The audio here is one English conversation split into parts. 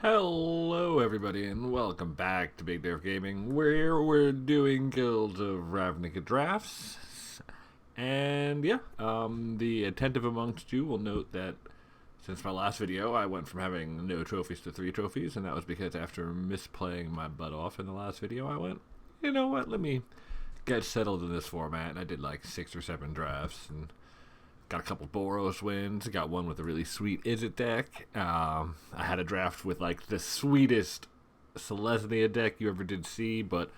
Hello, everybody, and welcome back to Big Dave Gaming, where we're doing guilds of Ravnica drafts. And yeah, the attentive amongst you will note that since my last video, I went from having no trophies to 3 trophies, and that was because after misplaying my butt off in the last video, I went, you know what, let me get settled in this format, and I did like 6 or 7 drafts, and got a couple Boros wins. Got one with a really sweet Izzet deck. I had a draft with like the sweetest Selesnya deck you ever did see, but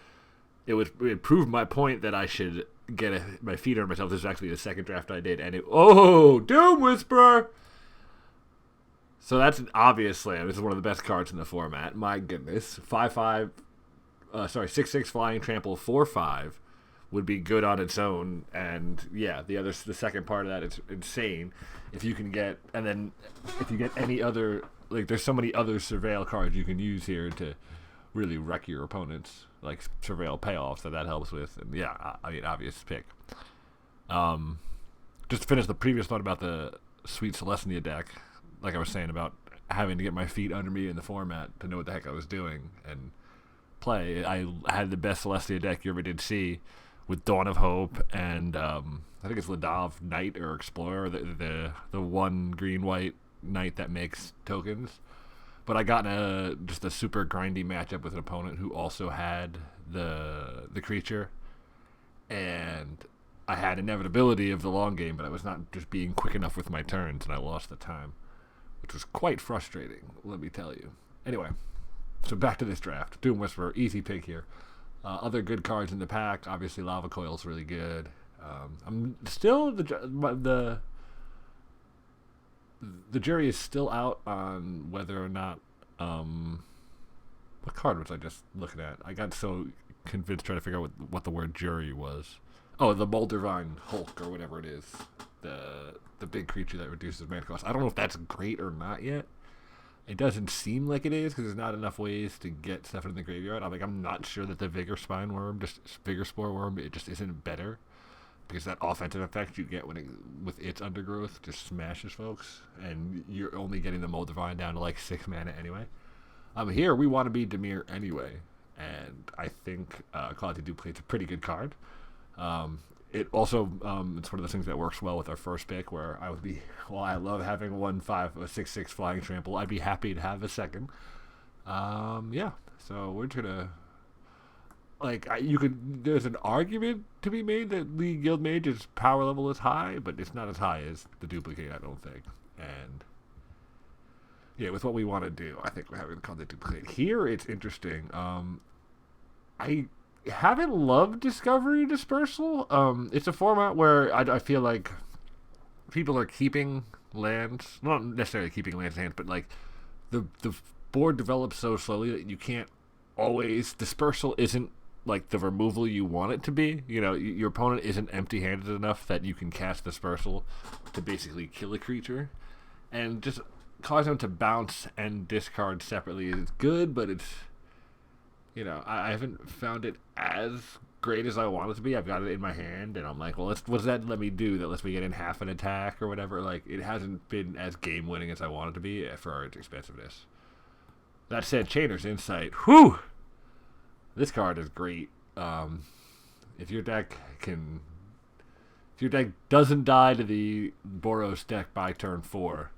it proved my point that I should get my feet under myself. This is actually the second draft I did, and Doom Whisperer. So that's an obvious slam. This is one of the best cards in the format. My goodness, 6/6 flying trample 4/5 would be good on its own, and yeah, the second part of that is insane. If you can get, and then if you get any other, like, there's so many other surveil cards you can use here to really wreck your opponents, like surveil payoffs that helps with, and yeah, I mean, obvious pick. Just to finish the previous thought about the sweet Selesnya deck, like I was saying about having to get my feet under me in the format to know what the heck I was doing and play. I had the best Selesnya deck you ever did see, with Dawn of Hope and I think it's Ladov Knight or Explorer, the one green-white knight that makes tokens. But I got in just a super grindy matchup with an opponent who also had the creature, and I had inevitability of the long game, but I was not just being quick enough with my turns, and I lost the time, which was quite frustrating, let me tell you. Anyway, so back to this draft. Doom Whisperer, easy pick here. Other good cards in the pack, obviously Lava Coil's really good. I'm still the jury is still out on whether or not what card was I just looking at? I got so convinced trying to figure out what the word jury was. Oh, the Moldavine Hulk or whatever it is, the big creature that reduces mana cost. I don't know if that's great or not yet. It doesn't seem like it is because there's not enough ways to get stuff in the graveyard. I'm not sure that the Vigor Spore Worm, it just isn't better, because that offensive effect you get with its undergrowth just smashes folks, and you're only getting the Moldavine down to like 6 mana anyway. Here we want to be Dimir anyway, and I think Quasi-Doom-Plicate's a pretty good card. It also, it's one of those things that works well with our first pick, where I would be, while I love having a 6/6 flying trample, I'd be happy to have a second. Yeah, so we're just gonna, there's an argument to be made that the Guild Mage's power level is high, but it's not as high as the Duplicate, I don't think. And yeah, with what we want to do, I think we're having to call the Duplicate. Here, it's interesting. I haven't loved Discovery Dispersal. It's a format where I feel like people are keeping lands, not necessarily keeping lands in hand, but like the board develops so slowly that you can't always. Dispersal isn't like the removal you want it to be. You know, your opponent isn't empty-handed enough that you can cast Dispersal to basically kill a creature, and just cause them to bounce and discard separately is good, but it's, you know, I haven't found it as great as I want it to be. I've got it in my hand, and I'm like, well, what does that let me do? That lets me get in half an attack or whatever. Like, it hasn't been as game-winning as I want it to be for its expensiveness. That said, Chainer's Insight, whew! This card is great. If your deck doesn't die to the Boros deck by turn 4,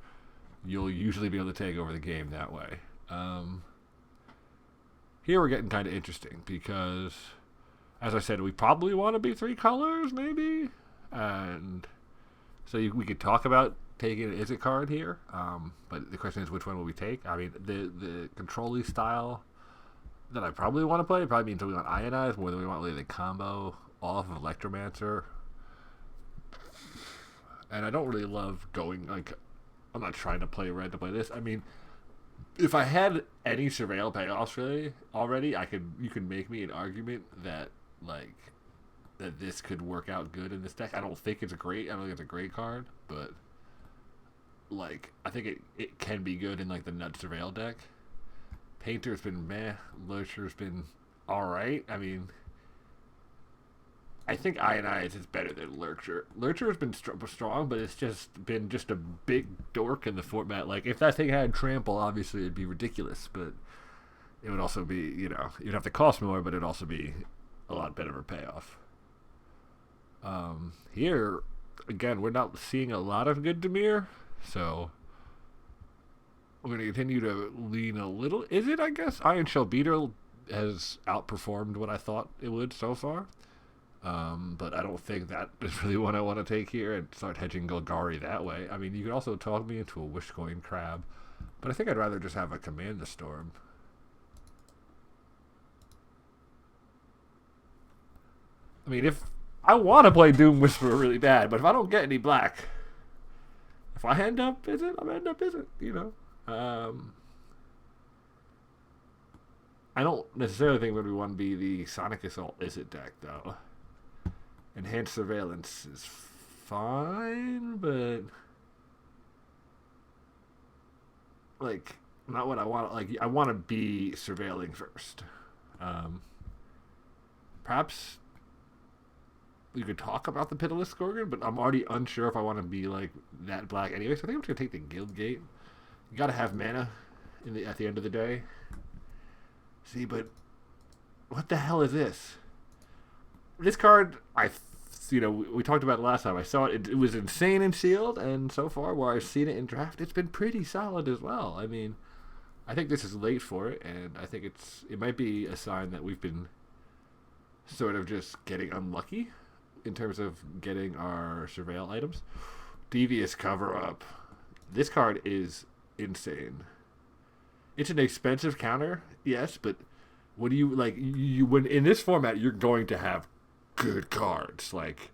you'll usually be able to take over the game that way. Here we're getting kind of interesting because, as I said, we probably want to be 3 colors, maybe? And so we could talk about taking an Izzet card here, but the question is, which one will we take? I mean, the control-y style that I probably want to play probably means that we want Ionize more than we want really the combo off of Electromancer. And I don't really love going, like, I'm not trying to play red to play this. I mean, if I had any surveil payoffs really already, you could make me an argument that this could work out good in this deck. I don't think it's a great card, but like, I think it can be good in like the nut surveil deck. Painter's been meh. Lurcher's been alright. I mean, I think Ionize is better than Lurcher. Lurcher has been strong, but it's just been just a big dork in the format. Like, if that thing had trample, obviously it'd be ridiculous, but it would also be, you'd have to cost more, but it'd also be a lot better of a payoff. Here, again, we're not seeing a lot of good Dimir, so we're going to continue to lean a little. Is it, I guess? Iron Shell Beetle has outperformed what I thought it would so far. But I don't think that is really what I want to take here and start hedging Golgari that way. I mean, you could also talk me into a Wishcoin Crab, but I think I'd rather just have a Command the Storm. I mean, if I want to play Doom Whisperer really bad, but if I don't get any black, if I end up isn't, I'm end up isn't, I don't necessarily think we want to be the Sonic Assault is it deck, though. Enhanced Surveillance is fine, but like not what I want. Like I want to be surveilling first. Perhaps you could talk about the Pitiless Scourge, but I'm already unsure if I want to be like that black anyway. So I think I'm just gonna take the Guild Gate. You gotta have mana at the end of the day. See, but what the hell is this? This card, we talked about it last time. I saw it. It was insane in Sealed, and so far, where I've seen it in Draft, it's been pretty solid as well. I mean, I think this is late for it, and I think it might be a sign that we've been sort of just getting unlucky in terms of getting our Surveil items. Devious Cover-Up. This card is insane. It's an expensive counter, yes, but when when in this format, you're going to have good cards. Like,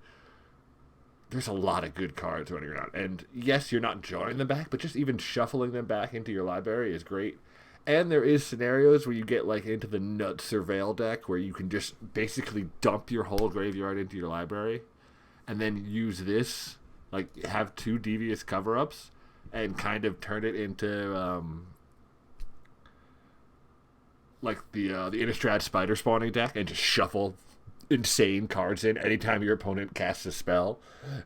there's a lot of good cards running around. And yes, you're not drawing them back, but just even shuffling them back into your library is great. And there is scenarios where you get like into the nut surveil deck where you can just basically dump your whole graveyard into your library and then use this, like have 2 devious cover-ups and kind of turn it into like the Innistrad Spider Spawning deck and just shuffle insane cards in anytime your opponent casts a spell.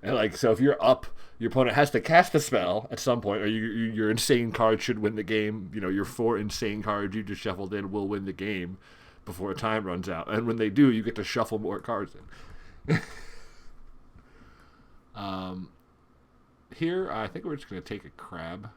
And like, so if you're up, your opponent has to cast a spell at some point, or your insane card should win the game. Your 4 insane cards you just shuffled in will win the game before time runs out. And when they do, you get to shuffle more cards in. Here, I think we're just going to take a crab.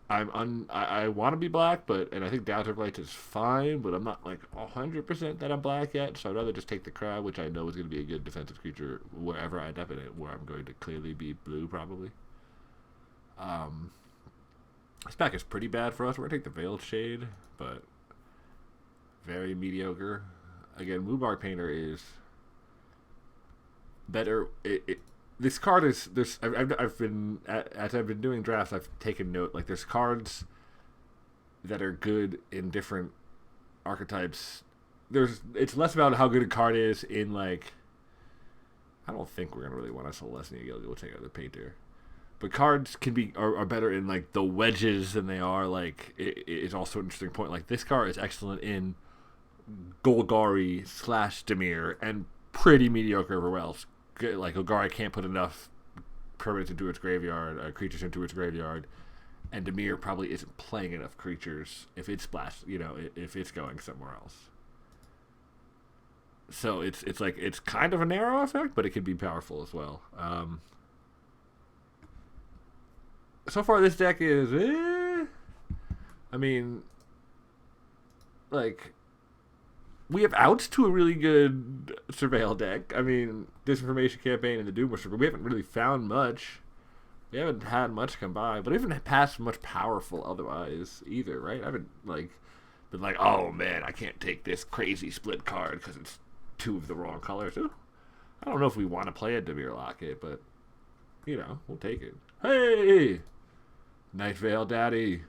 I want to be black, and I think Doubter Blight is fine, but I'm not like 100% that I'm black yet, so I'd rather just take the crab, which I know is going to be a good defensive creature wherever I end up in it, where I'm going to clearly be blue, probably. This pack is pretty bad for us. We're going to take the Veiled Shade, but very mediocre. Again, Mubark Painter is better. This card is I've been as I've been doing drafts. I've taken note, like there's cards that are good in different archetypes. It's less about how good a card is in like. I don't think we're gonna really want a Celestia Guild. We'll take another Painter, but cards are better in like the wedges than they are like. It's also an interesting point. Like this card is excellent in Golgari / Dimir and pretty mediocre everywhere else. Like Golgari can't put enough permanents into its graveyard, creatures into its graveyard, and Dimir probably isn't playing enough creatures if it's if it's going somewhere else. So it's like it's kind of a narrow effect, but it can be powerful as well. So far, this deck is, I mean, like. We have outs to a really good Surveil deck. I mean, Disinformation Campaign and the Doom Whisperer. We haven't really found much. We haven't had much come by, but we haven't passed much powerful otherwise either, right? I haven't been like, oh man, I can't take this crazy split card because it's 2 of the wrong colors. Ooh, I don't know if we want to play a Dimir Locket, but we'll take it. Hey, Night Veil Daddy.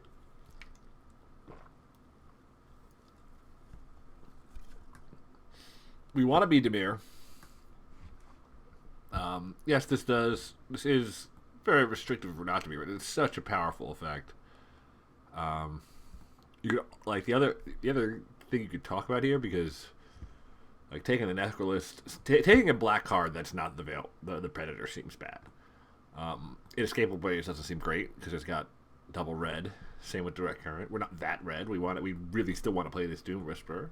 We want to be Dimir. Yes, this is very restrictive for not to be, but it's such a powerful effect. You like the other thing you could talk about here, because Like taking the Necrolist, taking a black card that's not the Predator seems bad. Inescapable Blaze doesn't seem great because it's got double red. Same with Direct Current. We're not that red. We really still want to play this Doom Whisperer.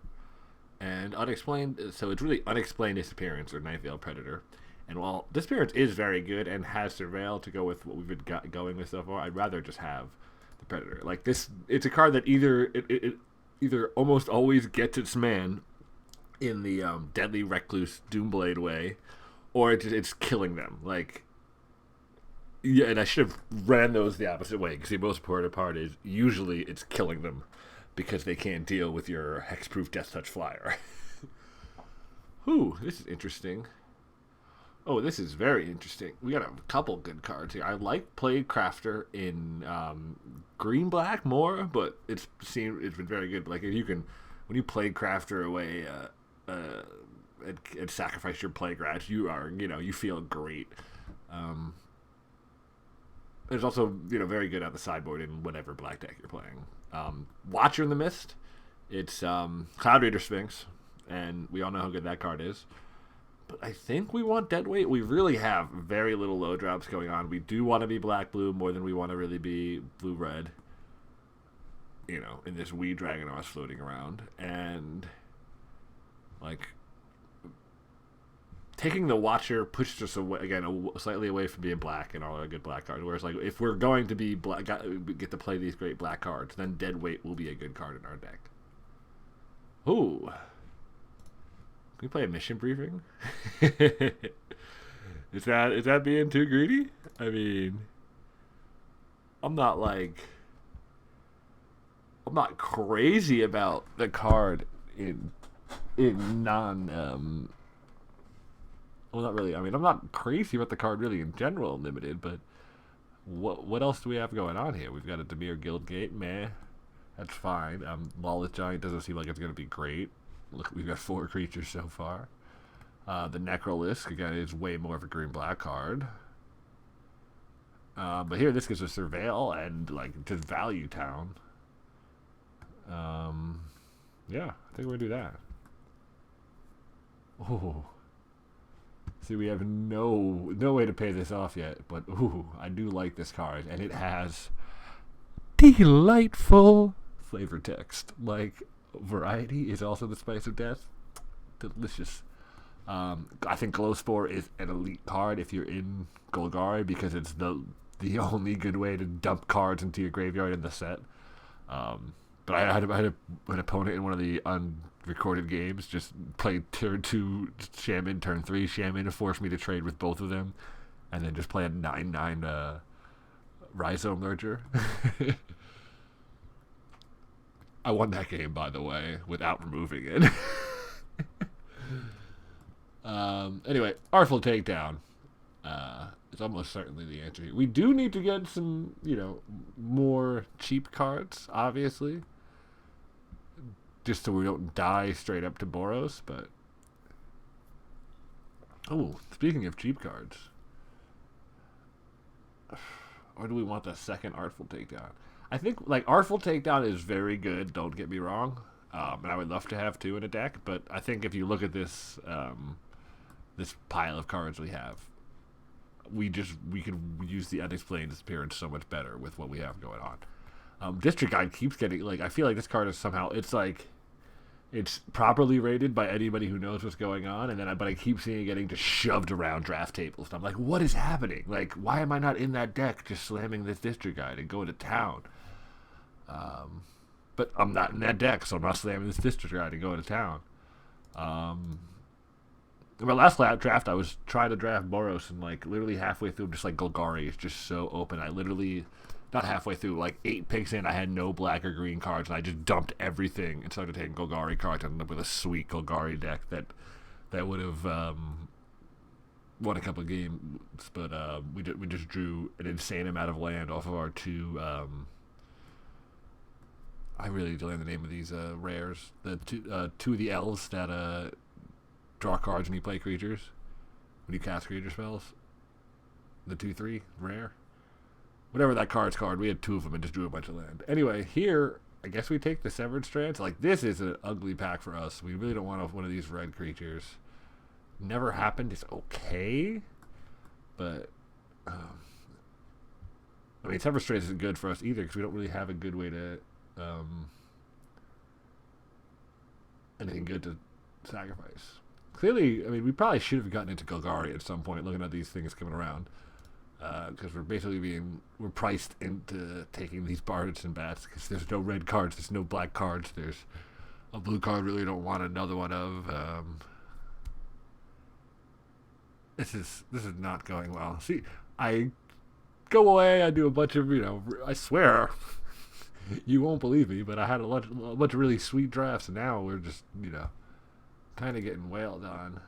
And Unexplained, so it's really Unexplained Disappearance or Night Veil Predator. And while Disappearance is very good and has Surveil to go with what we've been going with so far, I'd rather just have the Predator. Like this, it's a card that it either almost always gets its man in the Deadly Recluse Doomblade way, or it's killing them. Like, yeah, and I should have ran those the opposite way because the most important part is usually it's killing them because they can't deal with your hexproof Death Touch Flyer. Ooh, this is interesting. Oh, this is very interesting. We got a couple good cards here. I like Plague Crafter in green black more, but it's been very good. Like if you can, when you Plague Crafter away and sacrifice your Plague Rat, you feel great. It's also very good on the sideboard in whatever black deck you're playing. Watcher in the Mist. It's Cloud Reader Sphinx, and we all know how good that card is. But I think we want Deadweight. We really have very little low drops going on. We do want to be black-blue more than we want to really be blue-red. In this wee Dragonos floating around. And, taking the Watcher pushes us away, again, slightly away from being black and all our good black cards. Whereas, if we're going to be black, get to play these great black cards, then Deadweight will be a good card in our deck. Ooh. Can we play a mission briefing? Is that being too greedy? I mean, I'm not crazy about the card in non well, not really. I mean, I'm not crazy about the card really in general limited, but what else do we have going on here? We've got a Dimir Guildgate, meh. That's fine. Lawless Giant doesn't seem like it's going to be great. Look, we've got 4 creatures so far. The Necrolisk, again, is way more of a green-black card. But here, this gives us Surveil and, just Value Town. Yeah, I think we're going to do that. Oh. See, we have no way to pay this off yet, but, I do like this card. And it has delightful flavor text. Variety is also the spice of death. Delicious. I think Glowspore is an elite card if you're in Golgari because it's the only good way to dump cards into your graveyard in the set. But I had an opponent in one of the unrecorded games just play turn 2 Shaman, turn 3 Shaman, and force me to trade with both of them, and then just play a 9/9 Rhizome Lurcher. I won that game, by the way, without removing it. Anyway, Artful Takedown. It's almost certainly the answer here. We do need to get some, more cheap cards, obviously. Just so we don't die straight up to Boros, but... Oh, speaking of cheap cards. Or do we want the second Artful Takedown? I think, Artful Takedown is very good, don't get me wrong. And I would love to have 2 in a deck, but I think if you look at this this pile of cards we have, we could use the Unexplained Disappearance so much better with what we have going on. District Guide keeps getting, I feel like this card is somehow, it's properly rated by anybody who knows what's going on, but I keep seeing it getting just shoved around draft tables. And I'm like, what is happening? Why am I not in that deck just slamming this District Guide and going to town? But I'm not in that deck, so I'm not slamming this District Guide and going to town. In my last draft, I was trying to draft Boros, and literally halfway through, just Golgari is just so open. I literally, not halfway through, 8 picks in, I had no black or green cards, and I just dumped everything and started taking Golgari cards and ended up with a sweet Golgari deck that would have won a couple of games, but we just drew an insane amount of land off of our 2. I really don't know the name of these rares. The 2 of the elves that draw cards when you play creatures, when you cast creature spells. The 2/3 rare, whatever that card's called. We had 2 of them and just drew a bunch of land. Anyway, here I guess we take the Severed Strands. Like, this is an ugly pack for us. We really don't want one of these red creatures. Never happened is okay, but I mean, Severed Strands isn't good for us either because we don't really have a good way to anything good to sacrifice. Clearly, I mean, we probably should have gotten into Golgari at some point, looking at these things coming around, because we're basically we're priced into taking these bards and bats because there's no red cards, there's no black cards, there's a blue card we really don't want another one of. This is not going well. See, I go away, I do a bunch of, I swear, you won't believe me, but I had a bunch of really sweet drafts, and now we're just, kind of getting wailed on.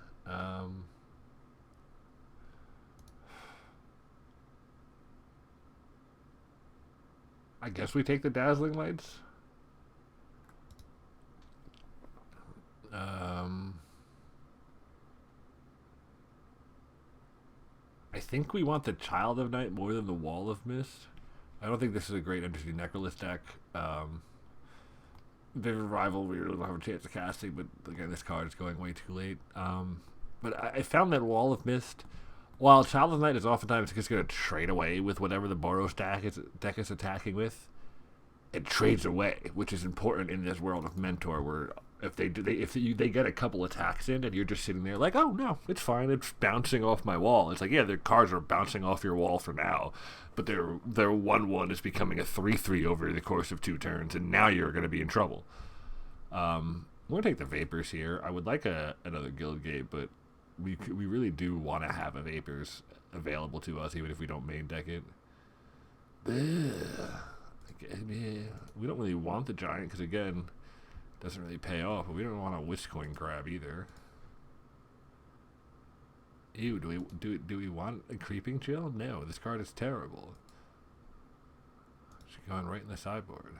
I guess we take the Dazzling Lights. I think we want the Child of Night more than the Wall of Mist. I don't think this is a great entity Necrolith deck. Vivid Rival, we really don't have a chance of casting, but again, this card is going way too late. But I found that Wall of Mist, while Child of Night is oftentimes just going to trade away with whatever the Boros deck is attacking with, it trades away, which is important in this world of Mentor, where if they get a couple attacks in and you're just sitting there like, oh no, it's fine, it's bouncing off my wall. It's like, yeah, their cards are bouncing off your wall for now, but their 1/1 is becoming a 3/3 over the course of 2 turns, and now you're going to be in trouble. I'm going to take the Vapors here. I would like another Guildgate, but we really do want to have a Vapors available to us, even if we don't main deck it. We don't really want the Giant because, again, it doesn't really pay off, but we don't want a Witchcoin grab either. Ew, do we want a Creeping Chill? No, this card is terrible. She's going right in the sideboard.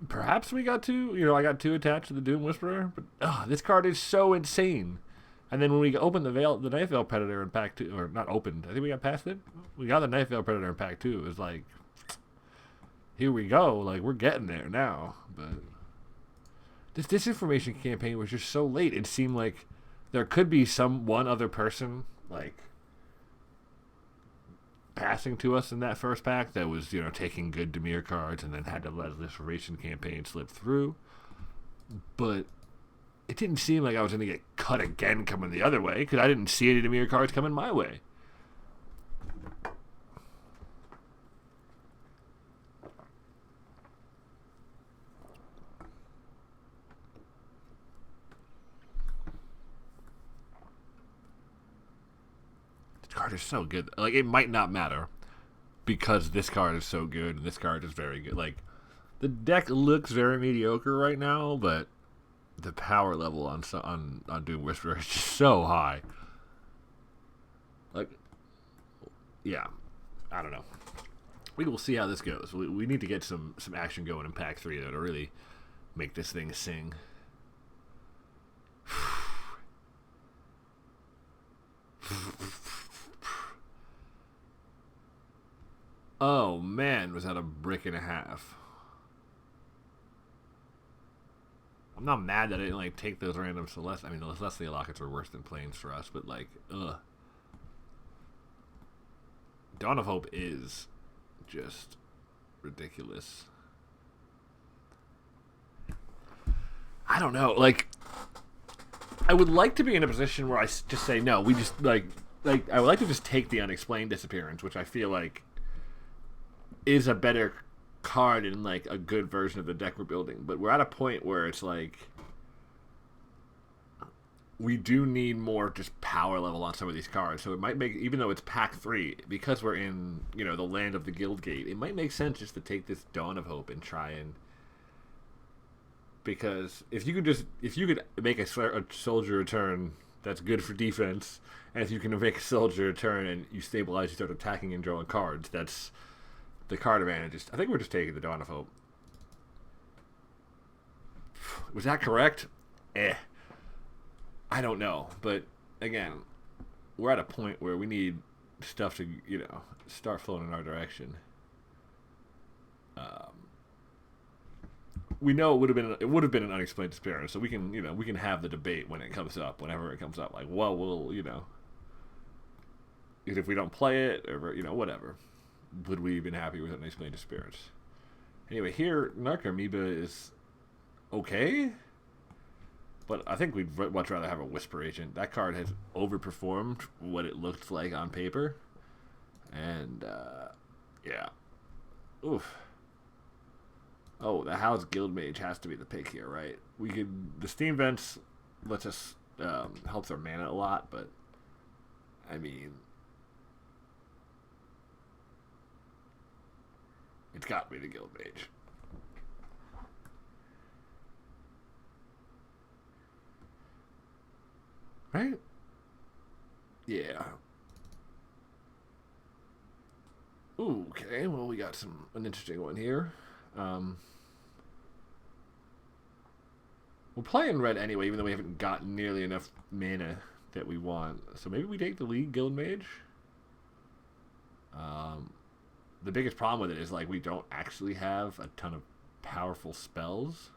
Perhaps we got 2, I got 2 attached to the Doom Whisperer, but this card is so insane. And then when we opened the Knife Veil Predator in pack 2, or not opened, I think we got past it. We got the Knife Veil Predator in pack 2. It was like, here we go, like, we're getting there now. But this disinformation campaign was just so late. It seemed like there could be one other person, like, passing to us in that first pack that was, taking good Dimir cards and then had to let the Disinformation campaign slip through. But it didn't seem like I was going to get cut again coming the other way, because I didn't see any Dimir cards coming my way. This card is so good. Like, it might not matter, because this card is so good, and this card is very good. Like, the deck looks very mediocre right now, but the power level on Doom Whisperer is just so high. Like, yeah, I don't know. We will see how this goes. We need to get some action going in pack 3 though to really make this thing sing. Oh man, was that a brick and a half? I'm not mad that I didn't take those random Celestial. I mean, the Celestial Lockets are worse than Plains for us, but ugh. Dawn of Hope is just ridiculous. I don't know. I would like to be in a position where I just say no. We just I would like to just take the Unexplained Disappearance, which I feel like is a better card in a good version of the deck we're building, but we're at a point where it's we do need more just power level on some of these cards. So it might make, even though it's pack 3, because we're in the land of the Guildgate, it might make sense just to take this Dawn of Hope and try and, because if you could make a soldier return that's good for defense, and if you can make a soldier return and you stabilize, you start attacking and drawing cards, that's the card advantage. I think we're just taking the Dawn of Hope. Was that correct? I don't know. But, again, we're at a point where we need stuff to, start flowing in our direction. We know it would have been an unexplained disappearance, so we can have the debate when it comes up, whenever it comes up. Like, well, we'll if we don't play it, or whatever, would we have been happy with an unexplained disappearance? Anyway, here Narcomoeba is okay, but I think we'd much rather have a Whisper Agent. That card has overperformed what it looked like on paper, and yeah, oof. Oh, the House Guildmage has to be the pick here, right? The Steam Vents lets us helps our mana a lot, but I mean, it's got to be the Guildmage. Right? Yeah. Ooh, okay, well, we got an interesting one here. We're playing red anyway, even though we haven't got nearly enough mana that we want. So maybe we take the lead Guildmage. The biggest problem with it is, like, we don't actually have a ton of powerful spells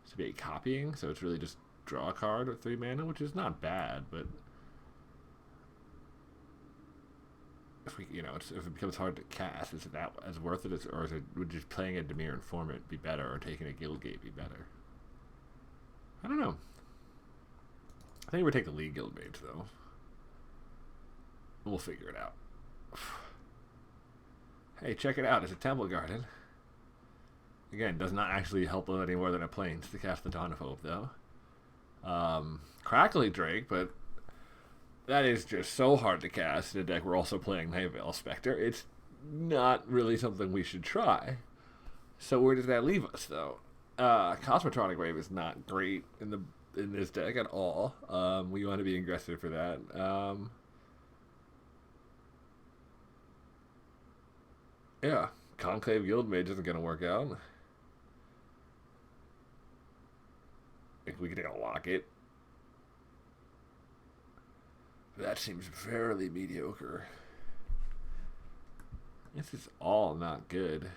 to be copying, so it's really just draw a card with 3 mana, which is not bad, but if it becomes hard to cast, is it that as worth it, or would just playing a Dimir Informant be better, or taking a Guildgate be better? I don't know. I think we'll take the lead Guildmage, though. We'll figure it out. Hey, check it out. It's a Temple Garden. Again, does not actually help any more than a Plains to cast the Dawn of Hope, though. Crackly Drake, but that is just so hard to cast in a deck we're also playing Nightveil Spectre. It's not really something we should try. So where does that leave us, though? Cosmotronic Wave is not great in this deck at all. We want to be aggressive for that. Yeah, Conclave Guildmage isn't going to work out. If we could take a Locket. That seems fairly mediocre. This is all not good.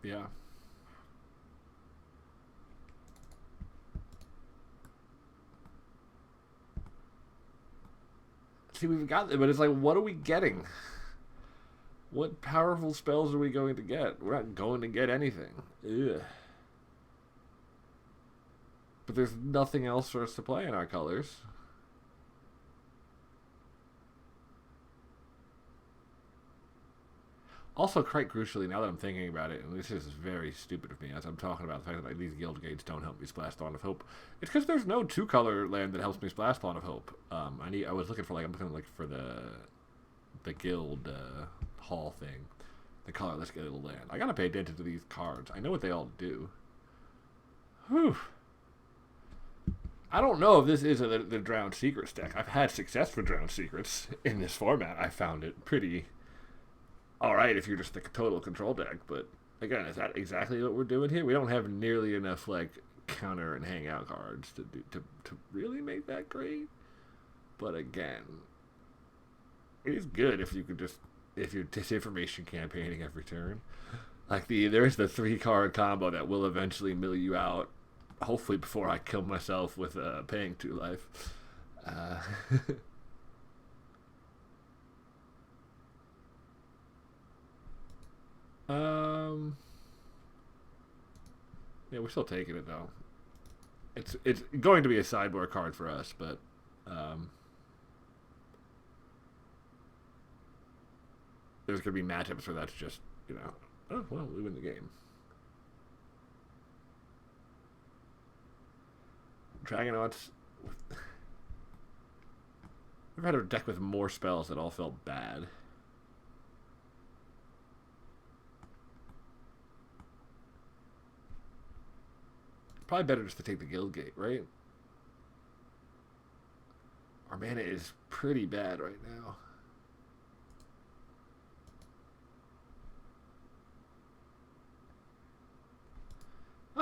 Yeah. See, we've got it, but it's like, what are we getting? What powerful spells are we going to get? We're not going to get anything. Ugh. But there's nothing else for us to play in our colors. Also, quite crucially, now that I'm thinking about it, and this is very stupid of me as I'm talking about the fact that, like, these Guild Gates don't help me splash Dawn of Hope. It's because there's no 2-color land that helps me splash Dawn of Hope. I was looking for, I'm looking for the guild hall thing, the colorless guild land. I gotta pay attention to these cards. I know what they all do. Whew. I don't know if this is the Drowned Secrets deck. I've had success for Drowned Secrets in this format. I found it pretty alright if you're just the total control deck, but again, is that exactly what we're doing here? We don't have nearly enough, like, counter and hangout cards to really make that great. But again, it is good if you're disinformation campaigning every turn. Like, there's the 3-card combo that will eventually mill you out, hopefully before I kill myself with paying 2 life. Yeah, we're still taking it, though. It's going to be a sideboard card for us, but there's going to be matchups where that's just, oh, well, we win the game. Dragonauts. We've had a deck with more spells that all felt bad. Probably better just to take the Guildgate, right? Our mana is pretty bad right now.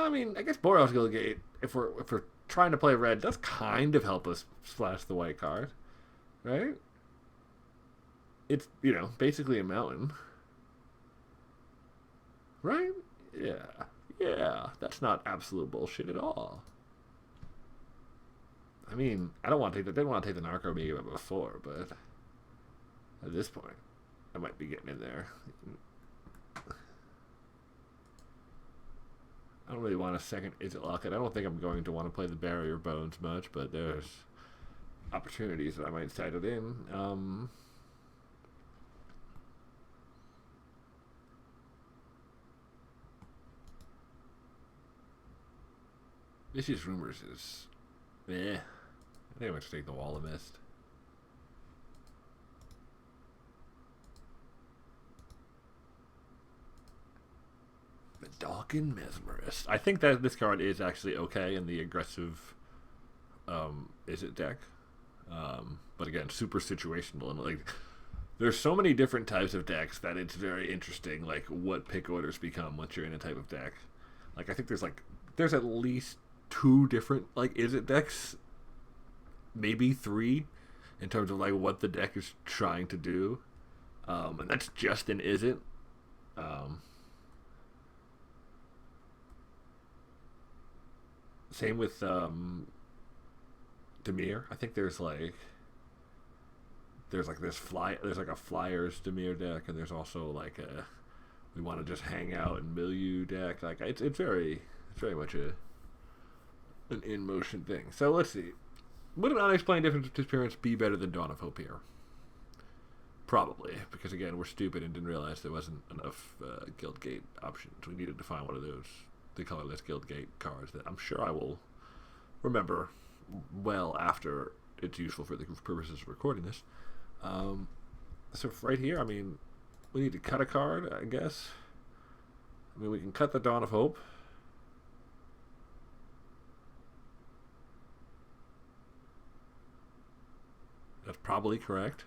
I mean, I guess Boros Guildgate, if we're trying to play red, does kind of help us splash the white card, right? It's basically a mountain, right? Yeah, yeah. That's not absolute bullshit at all. I mean, I don't want to take the didn't want to take the narco mega before, but at this point, I might be getting in there. I don't really want a second Is It Locket. I don't think I'm going to want to play the Barrier Bones much, but there's opportunities that I might set it in. Vicious Rumors is... I think I'm going to take the Wall of Mist. The Dawkin Mesmerist. I think that this card is actually okay in the aggressive Is It deck. But again, super situational. And like, there's so many different types of decks that it's very interesting, like, what pick orders become once you're in a type of deck. Like, I think there's at least 2 different, like, Is It decks, maybe 3, in terms of, like, what the deck is trying to do. And that's just an Is It. Same with Dimir. I think there's like this there's like a Flyers Dimir deck, and there's also like a we want to just hang out and milieu deck. Like it's very much an in motion thing. So let's see. Would an unexplained difference of disappearance be better than Dawn of Hope here? Probably, because again, we're stupid and didn't realize there wasn't enough Guildgate options. We needed to find one of those, the colorless Guildgate cards that I'm sure I will remember well after it's useful for the purposes of recording this. So right here, I mean, we need to cut a card, I guess. I mean, we can cut the Dawn of Hope. That's probably correct.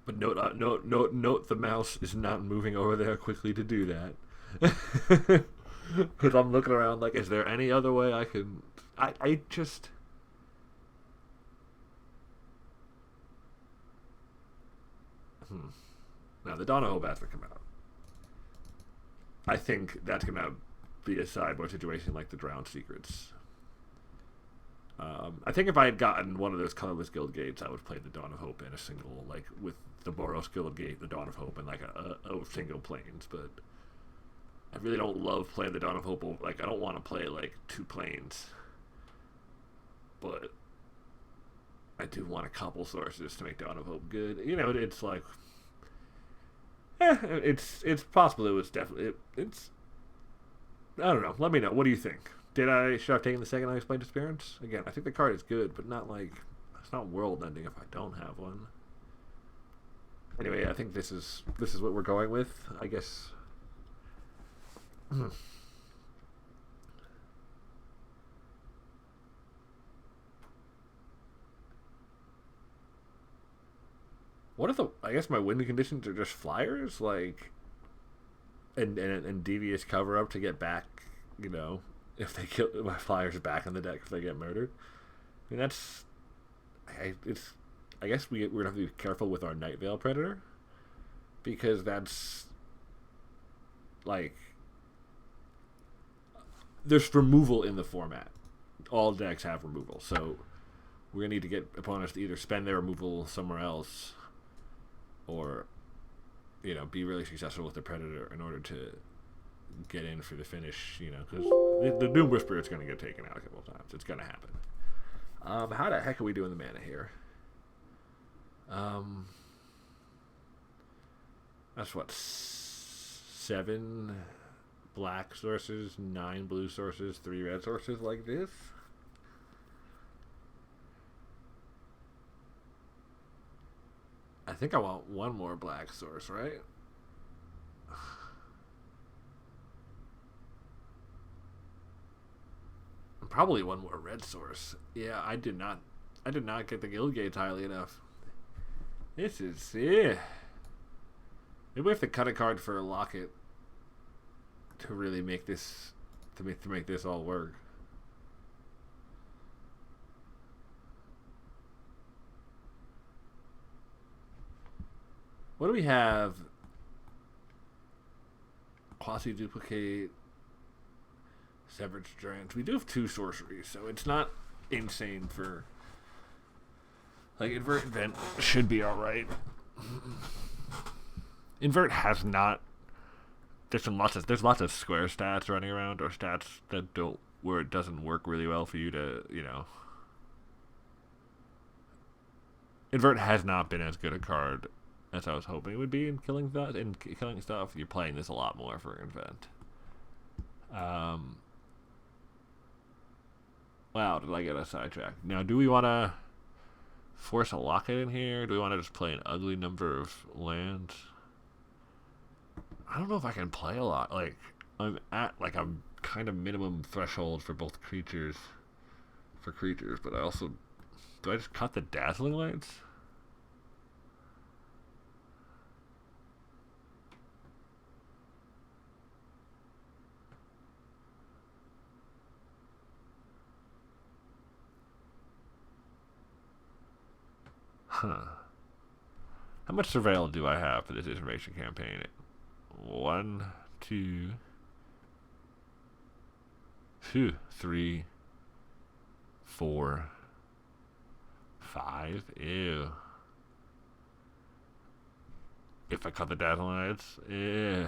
But note the mouse is not moving over there quickly to do that. Because I'm looking around like, is there any other way I can... I just... Now, the Dawn of Hope has to come out. I think that's going to be a sideboard situation like the Drowned Secrets. I think if I had gotten one of those colorless guild gates, I would play the Dawn of Hope in a single, like with the Boros guild gate, the Dawn of Hope, and like a single planes. But I really don't love playing the Dawn of Hope. Like, I don't want to play like 2 planes, but I do want a couple sources to make Dawn of Hope good. It's like, it's possible. It was definitely it's. I don't know. Let me know. What do you think? Should I have taken the second unexplained disappearance? Again, I think the card is good, but not like, it's not world ending if I don't have one. Anyway, I think this is what we're going with, I guess. What if I guess my win conditions are just Flyers, like, and devious cover up to get back, if they kill my Flyers back in the deck if they get murdered. I mean, I guess we're gonna have to be careful with our Night Veil Predator, because that's like, there's removal in the format. All decks have removal, so we're gonna need to get opponents to either spend their removal somewhere else, or be really successful with the Predator in order to get in for the finish, because the Doom Whisperer is going to get taken out a couple of times. It's going to happen. How the heck are we doing the mana here? That's what, 7 black sources, 9 blue sources, 3 red sources like this? I think I want 1 more black source, right? Probably 1 more red source. Yeah, I did not get the guild gates highly enough. This is Maybe we have to cut a card for a locket to really make this to make this all work. What do we have? Quasi-Doom-Plicate, Severed Strands. We do have 2 sorceries, so it's not insane for... Like, Invert Vent should be alright. Invert has not... There's lots of square stats running around, or stats that don't... where it doesn't work really well for you to, you know... Invert has not been as good a card as I was hoping it would be in killing stuff. You're playing this a lot more for Invent. Wow, did I get a sidetrack? Now, do we want to force a locket in here? Do we want to just play an ugly number of lands? I don't know if I can play a lot. Like, I'm at like a kind of minimum threshold for both creatures. But I also... Do I just cut the Dazzling Lights? Huh. How much surveil do I have for this information campaign? 1, 2, 3, 4, 5. Ew. If I cut the Dazzling Lights, ew.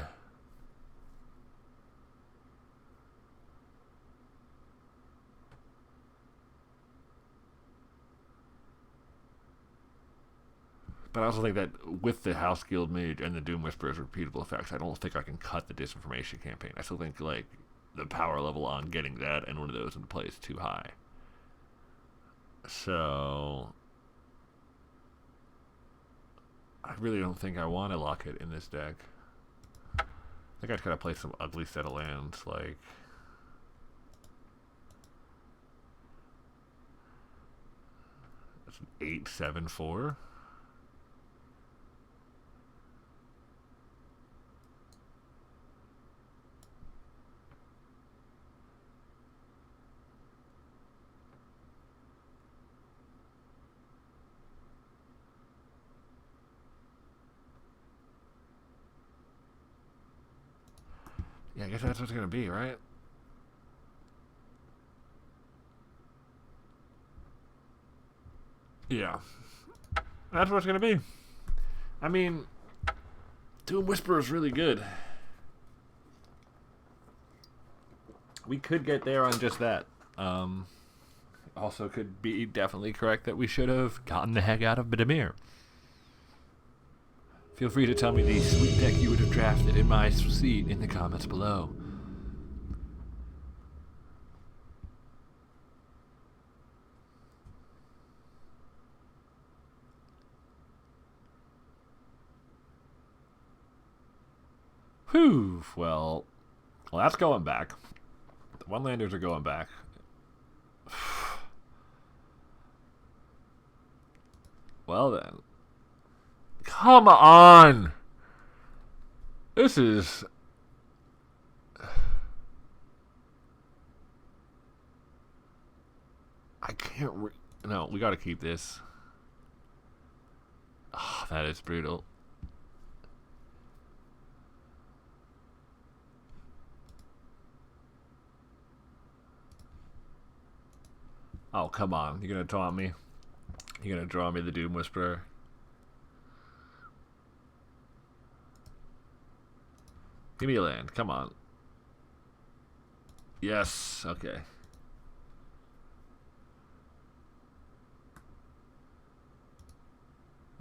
But I also think that with the House Guild Mage and the Doom Whisperer's repeatable effects, I don't think I can cut the Disinformation campaign. I still think, like, the power level on getting that and one of those into play is too high. So... I really don't think I want to lock it in this deck. I think I'd gotta play some ugly set of lands, like... That's an 8/7/4. Yeah, I guess that's what it's gonna be, right? Yeah. That's what it's gonna be. I mean, Doom Whisperer is really good. We could get there on just that. Also could be definitely correct that we should have gotten the heck out of Dimir. Feel free to tell me the sweet deck you would have drafted in my seat in the comments below. Whew, well, that's going back. The one-landers are going back. Well then. Come on! This is... I can't no, we gotta keep this. Oh, that is brutal. Oh, come on. You're gonna taunt me? You're gonna draw me the Doom Whisperer? Give me a land. Come on. Yes. Okay.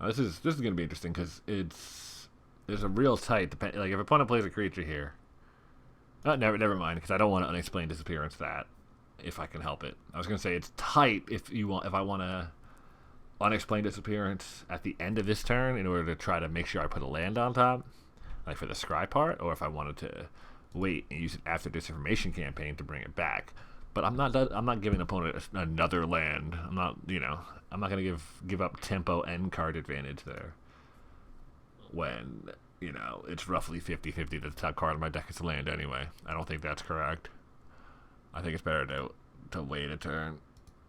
This is gonna be interesting because there's a real tight like if opponent plays a creature here. Never mind because I don't want to unexplained disappearance that if I can help it. I was gonna say it's tight if I want to unexplained disappearance at the end of this turn in order to try to make sure I put a land on top, like for the scry part, or if I wanted to wait and use it after Disinformation campaign to bring it back. But I'm not giving opponent another land. I'm not gonna give up tempo and card advantage there when you know, it's roughly 50-50 that the top card of my deck is land anyway. I don't think that's correct. I think it's better to wait a turn.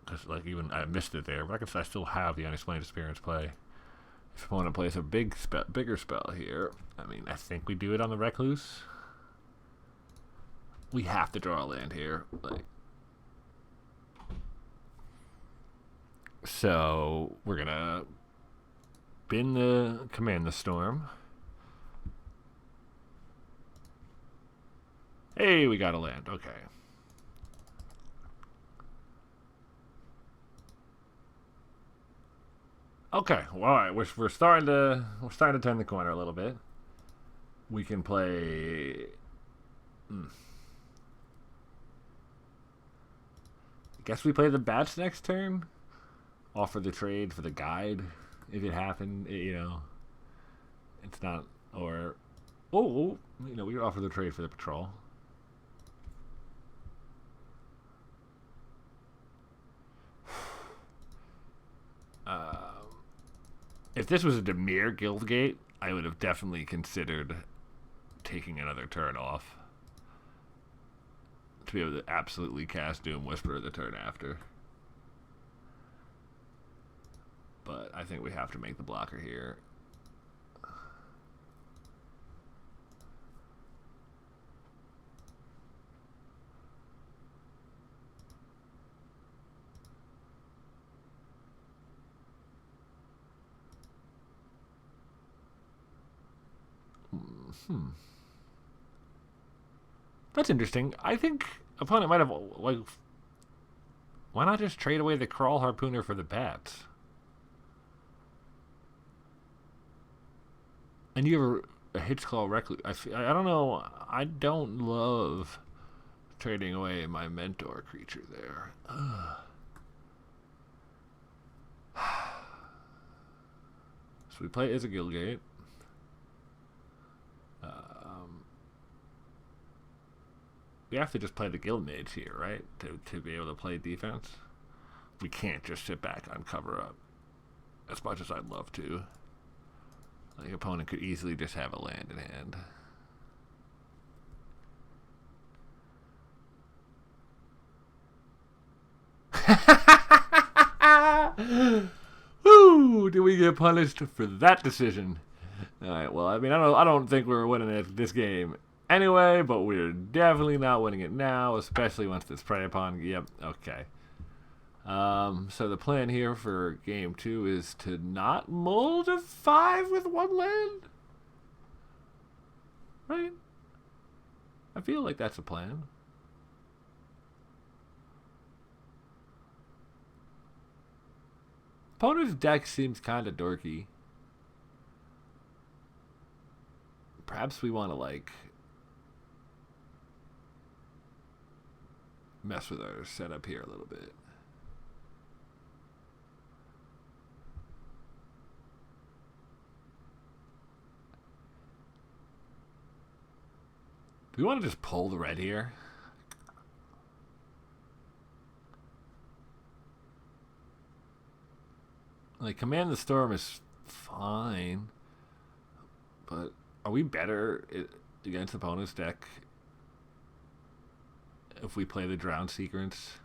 Because, like, even I missed it there, but I still have the Unexplained Experience play. If opponent plays a bigger spell here, I mean, I think we do it on the Recluse. We have to draw a land here. Like, so we're gonna command the storm. Hey, we got a land. Okay. Okay. Well, all right. We're starting to turn the corner a little bit. We can play. I guess we play the bats next turn. Offer the trade for the guide if it happened. You know, it's not or you know, we could offer the trade for the patrol. If this was a Dimir Guildgate, I would have definitely considered taking another turn off to be able to absolutely cast Doom Whisperer the turn after. But I think we have to make the blocker here. That's interesting. I think opponent might have, like, why not just trade away the Crawl Harpooner for the bats? And you have a Hitchclaw Recluse. I don't know. I don't love trading away my mentor creature there. So we play as a Guildgate. We have to just play the Guild Mage here, right? To be able to play defense. We can't just sit back on cover up. As much as I'd love to. The opponent could easily just have a land in hand. Woo! Do we get punished for that decision? All right. Well, I mean, I don't think we're winning this game anyway, but we're definitely not winning it now, especially once it's prey upon. Yep. Okay. So the plan here for game 2 is to not mull to 5 with 1 land, right? I feel like that's a plan. Opponent's deck seems kind of dorky. Perhaps we want to, like, mess with our setup here a little bit. Do we want to just pull the red here? Like, Command the Storm is fine, but are we better against the opponent's deck if we play the Drown Sequence?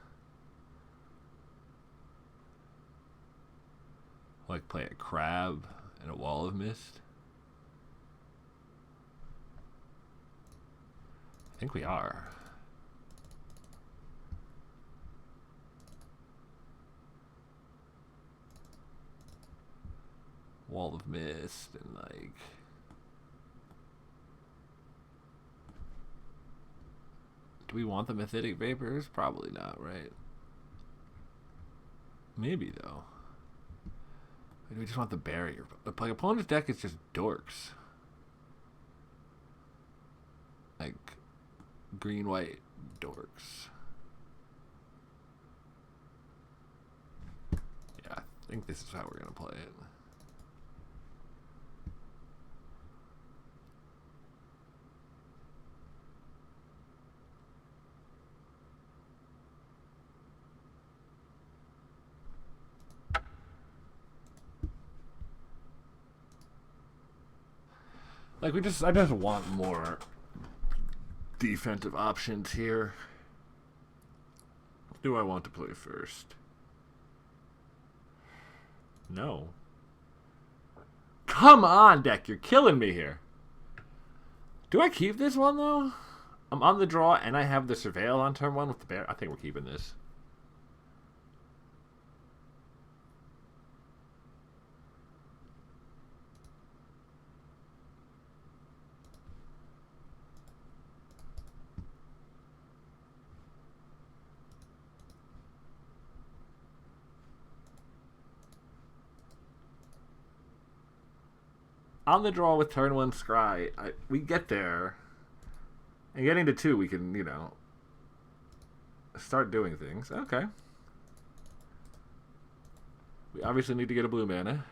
Like, play a Crab and a Wall of Mist? I think we are. Wall of Mist and, like, do we want the Mythic Vapors? Probably not, right? Maybe, though. Maybe we just want the barrier. Like, opponent's deck is just dorks. Like, green-white dorks. Yeah, I think this is how we're going to play it. Like I just want more defensive options here. What do I want to play first? No. Come on, deck, you're killing me here. Do I keep this one though? I'm on the draw and I have the surveil on turn 1 with the bear. I think we're keeping this. On the draw with turn 1 scry, we get there. And getting to 2, we can, you know, start doing things. Okay. We obviously need to get a blue mana.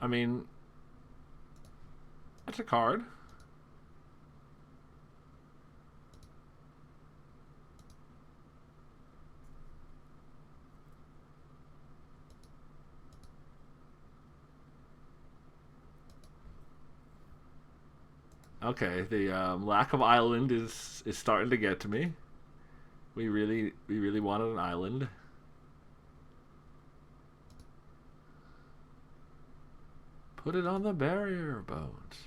I mean, that's a card. Okay, the lack of island is starting to get to me. We really wanted an island. Put it on the barrier bones.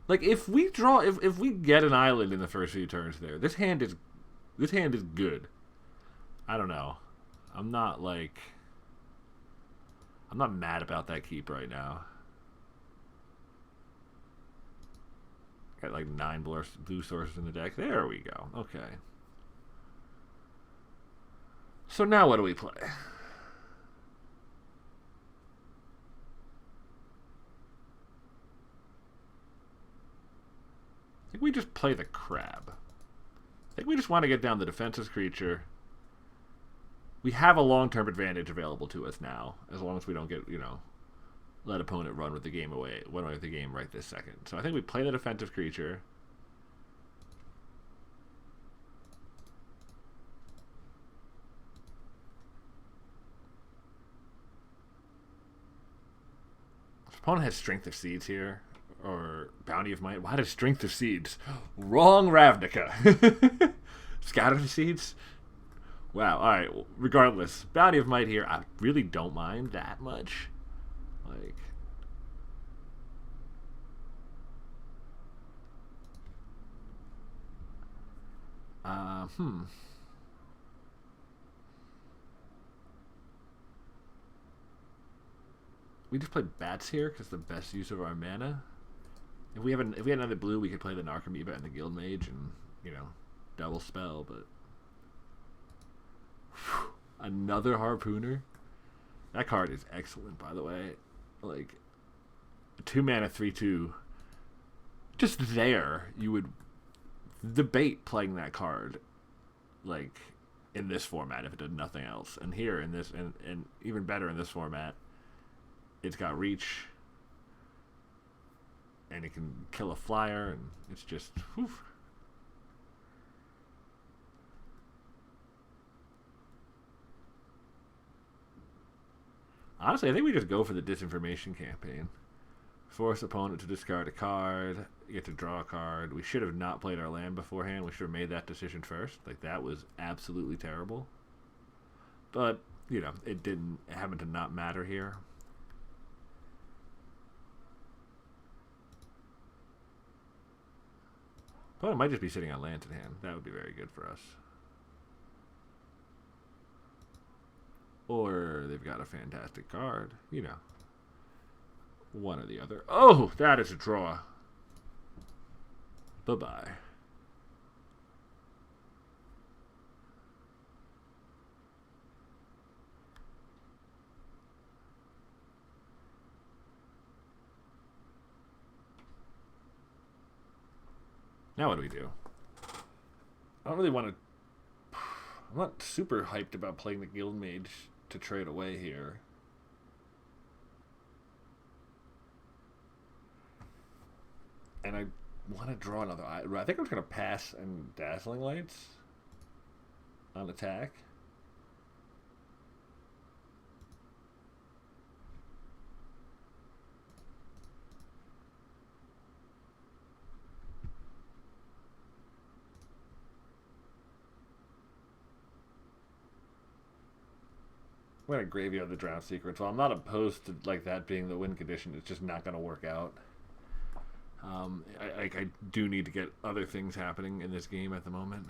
Like if we get an island in the first few turns there, this hand is good. I don't know. I'm not mad about that keep right now. Got like 9 blue sources in the deck. There we go. Okay. So now what do we play? I think we just play the crab. I think we just want to get down the defenseless creature. We have a long-term advantage available to us now, as long as we don't get, you know, let opponent run with the game away with the game right this second. So I think we play the defensive creature. If opponent has Strength of Seeds here, or Bounty of Might. Why does Strength of Seeds? Wrong Ravnica. Scatter Seeds? Wow, alright, regardless. Bounty of Might here, I really don't mind that much. Like, we just play bats here because the best use of our mana. If we had another blue, we could play the Narcomoeba and the Guild Mage and, you know, double spell, but whew, another Harpooner. That card is excellent, by the way. Like, 2 mana 3/2. Just there, you would debate playing that card, like, in this format if it did nothing else. And here in this, and even better in this format, it's got reach, and it can kill a flyer, and it's just, whew. Honestly, I think we just go for the disinformation campaign. Force opponent to discard a card. You get to draw a card. We should have not played our land beforehand. We should have made that decision first. Like, that was absolutely terrible. But, you know, it happened to not matter here. But it might just be sitting on lands in hand. That would be very good for us. Or they've got a fantastic card. You know. One or the other. Oh, that is a draw. Bye-bye. Now what do we do? I don't really want to... I'm not super hyped about playing the Guild Mage to trade away here. And I want to draw another... I think I'm just going to pass and Dazzling Lights on attack. I'm going to Graveyard the Drowned Secrets. Well, I'm not opposed to like that being the win condition. It's just not going to work out. I do need to get other things happening in this game at the moment.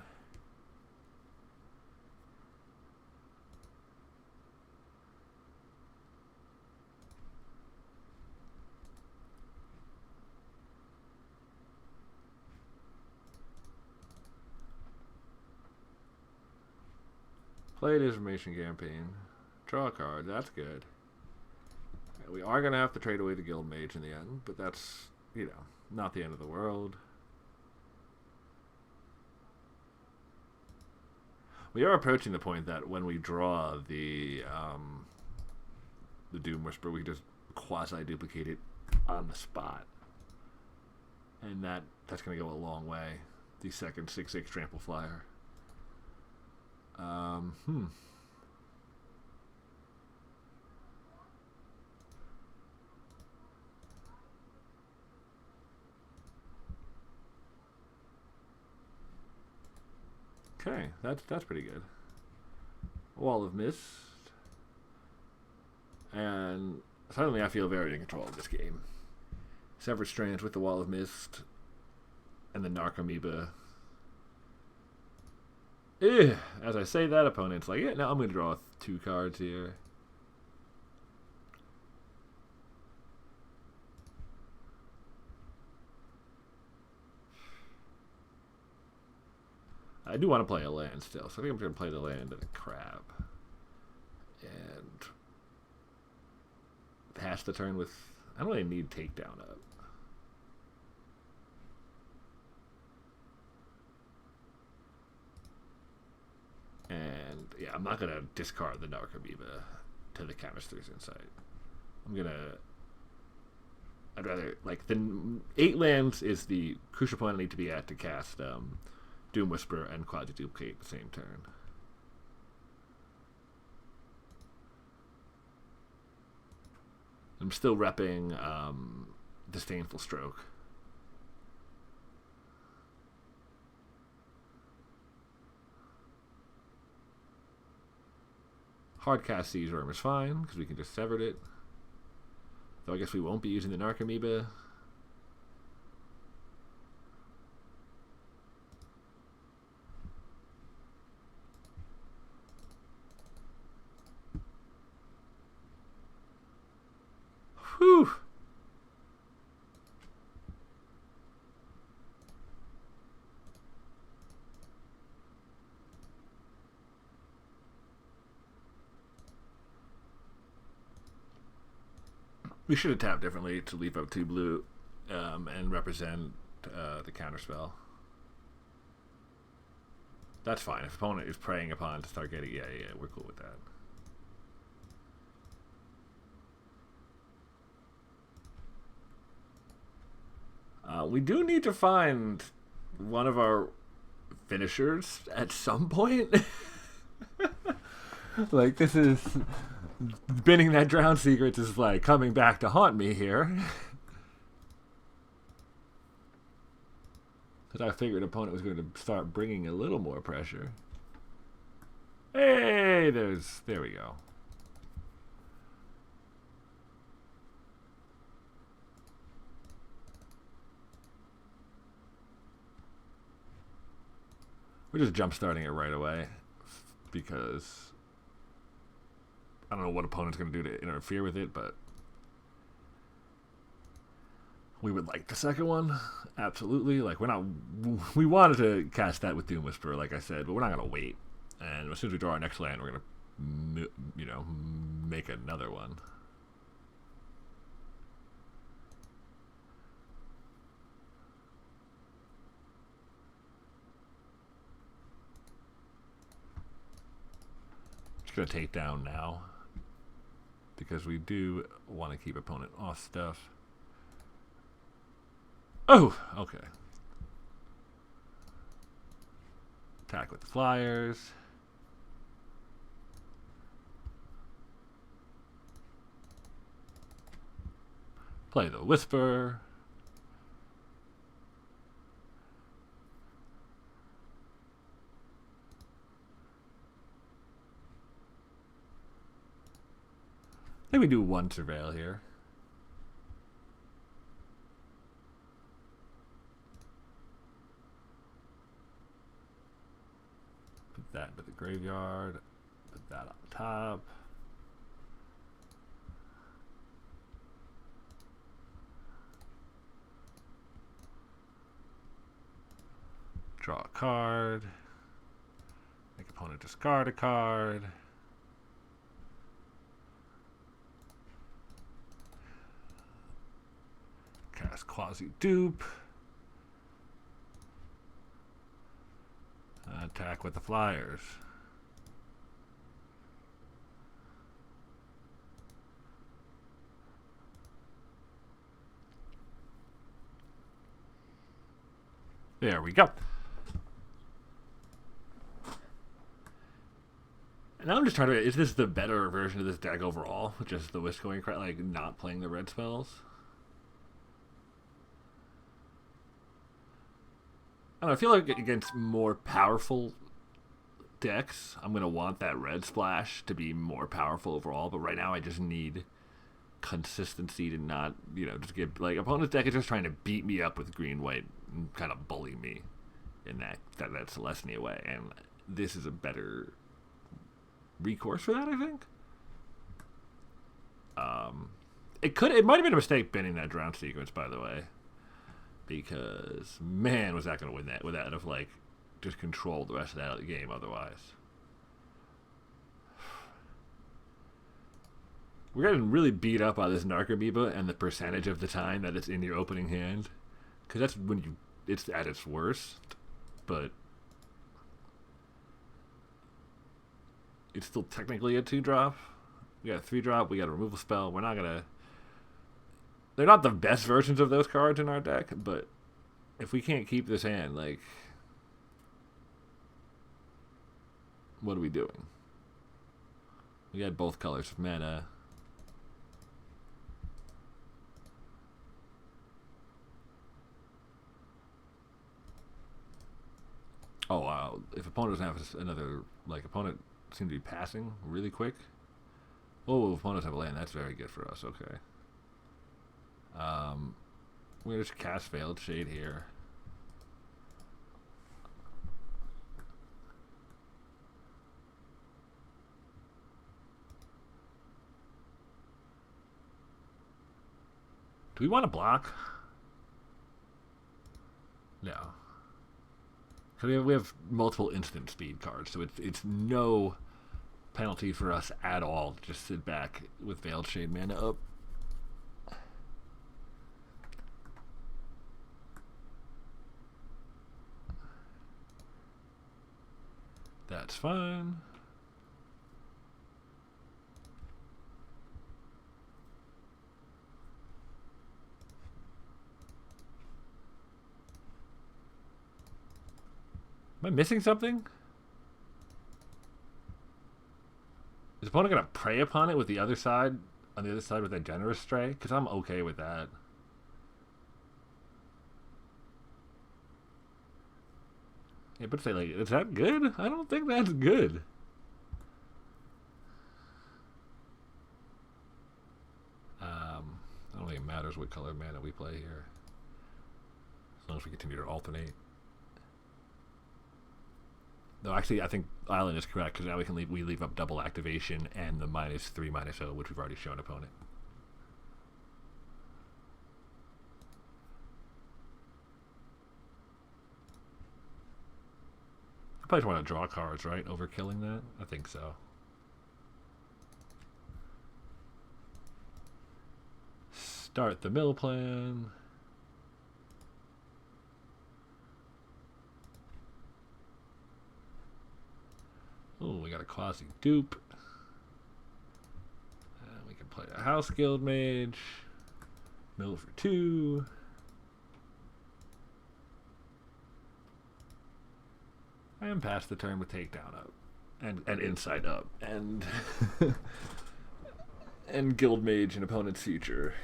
Play the information campaign. Draw a card. That's good. We are going to have to trade away the Guild Mage in the end, but that's, you know, not the end of the world. We are approaching the point that when we draw the Doom Whisperer, we can just quasi-duplicate it on the spot. And that's going to go a long way. The second 6/6 trample flyer. Okay, that's pretty good. Wall of Mist. And suddenly I feel very in control of this game. Severed Strands with the Wall of Mist and the Narcomoeba. As I say that, opponent's like, yeah, now I'm going to draw 2 cards here. I do want to play a land still, so I think I'm going to play the land and the crab. And pass the turn with... I don't really need takedown up. And, yeah, I'm not going to discard the Narcomoeba to the Canister's Insight. I'm going to... I'd rather... Like, the 8 lands is the crucial point I need to be at to cast Doom Whisperer and Quasi-Doom-Plicate at the same turn. I'm still repping Disdainful Stroke. Hardcast Siege Worm is fine, because we can just sever it. Though I guess we won't be using the Narcomoeba. Whew! We should have tapped differently to leave up 2 blue and represent the counterspell. That's fine. If opponent is preying upon to start getting... Yeah, we're cool with that. We do need to find one of our finishers at some point. Like, this is... Binning that Drowned Secrets is, like, coming back to haunt me here. Because I figured opponent was going to start bringing a little more pressure. Hey, there we go. We're just jump starting it right away because I don't know what opponent's going to do to interfere with it, but we would like the second one. Absolutely. Like, we wanted to cast that with Doom Whisperer, like I said, but we're not going to wait. And as soon as we draw our next land, we're going to, make another one. Just gonna take down now because we do want to keep opponent off stuff. Oh, okay. Attack with the flyers. Play the Whisper. I think we do one Surveil here. Put that into the graveyard. Put that on top. Draw a card. Make opponent discard a card. Cast Quasi-Dupe. Attack with the flyers. There we go. And now I'm just trying to... Is this the better version of this deck overall? Just the Whisk going, like, not playing the red spells? I don't know, I feel like against more powerful decks, I'm going to want that red splash to be more powerful overall. But right now I just need consistency to not, just get... Like, opponent's deck is just trying to beat me up with green-white and kind of bully me in that Celestia way. And this is a better recourse for that, I think. It might have been a mistake banning that drown sequence, by the way, because man, was that going to win that without have like just controlled the rest of that game otherwise. We're getting really beat up by this Narcomoeba and the percentage of the time that it's in your opening hand, because that's when it's at its worst, but it's still technically a 2-drop. We got a 3-drop. We got a removal spell. We're not gonna... They're not the best versions of those cards in our deck, but if we can't keep this hand, like, what are we doing? We got both colors of mana. Oh wow! If opponent doesn't have another, like, opponent seem to be passing really quick. Oh, opponents have a land. That's very good for us. Okay. We're gonna just cast Veiled Shade here. Do we want to block? No. So we have multiple instant speed cards, so it's no penalty for us at all to just sit back with Veiled Shade mana up. That's fine. Am I missing something? Is the opponent going to prey upon it with the other side, on the other side with a Generous Stray? Because I'm okay with that. Yeah, but say, like, is that good? I don't think that's good. I don't think it matters what color mana we play here, as long as we continue to alternate. No, actually, I think Island is correct, because now we leave up double activation and the -3/-0, which we've already shown opponent. I probably just want to draw cards, right? Over killing that? I think so. Start the mill plan. Oh, we got a Quasi-Dupe. Play a House Guild Mage. Mill for 2. I am past the turn with Takedown up. And Insight up. And and Guild Mage and opponent's future.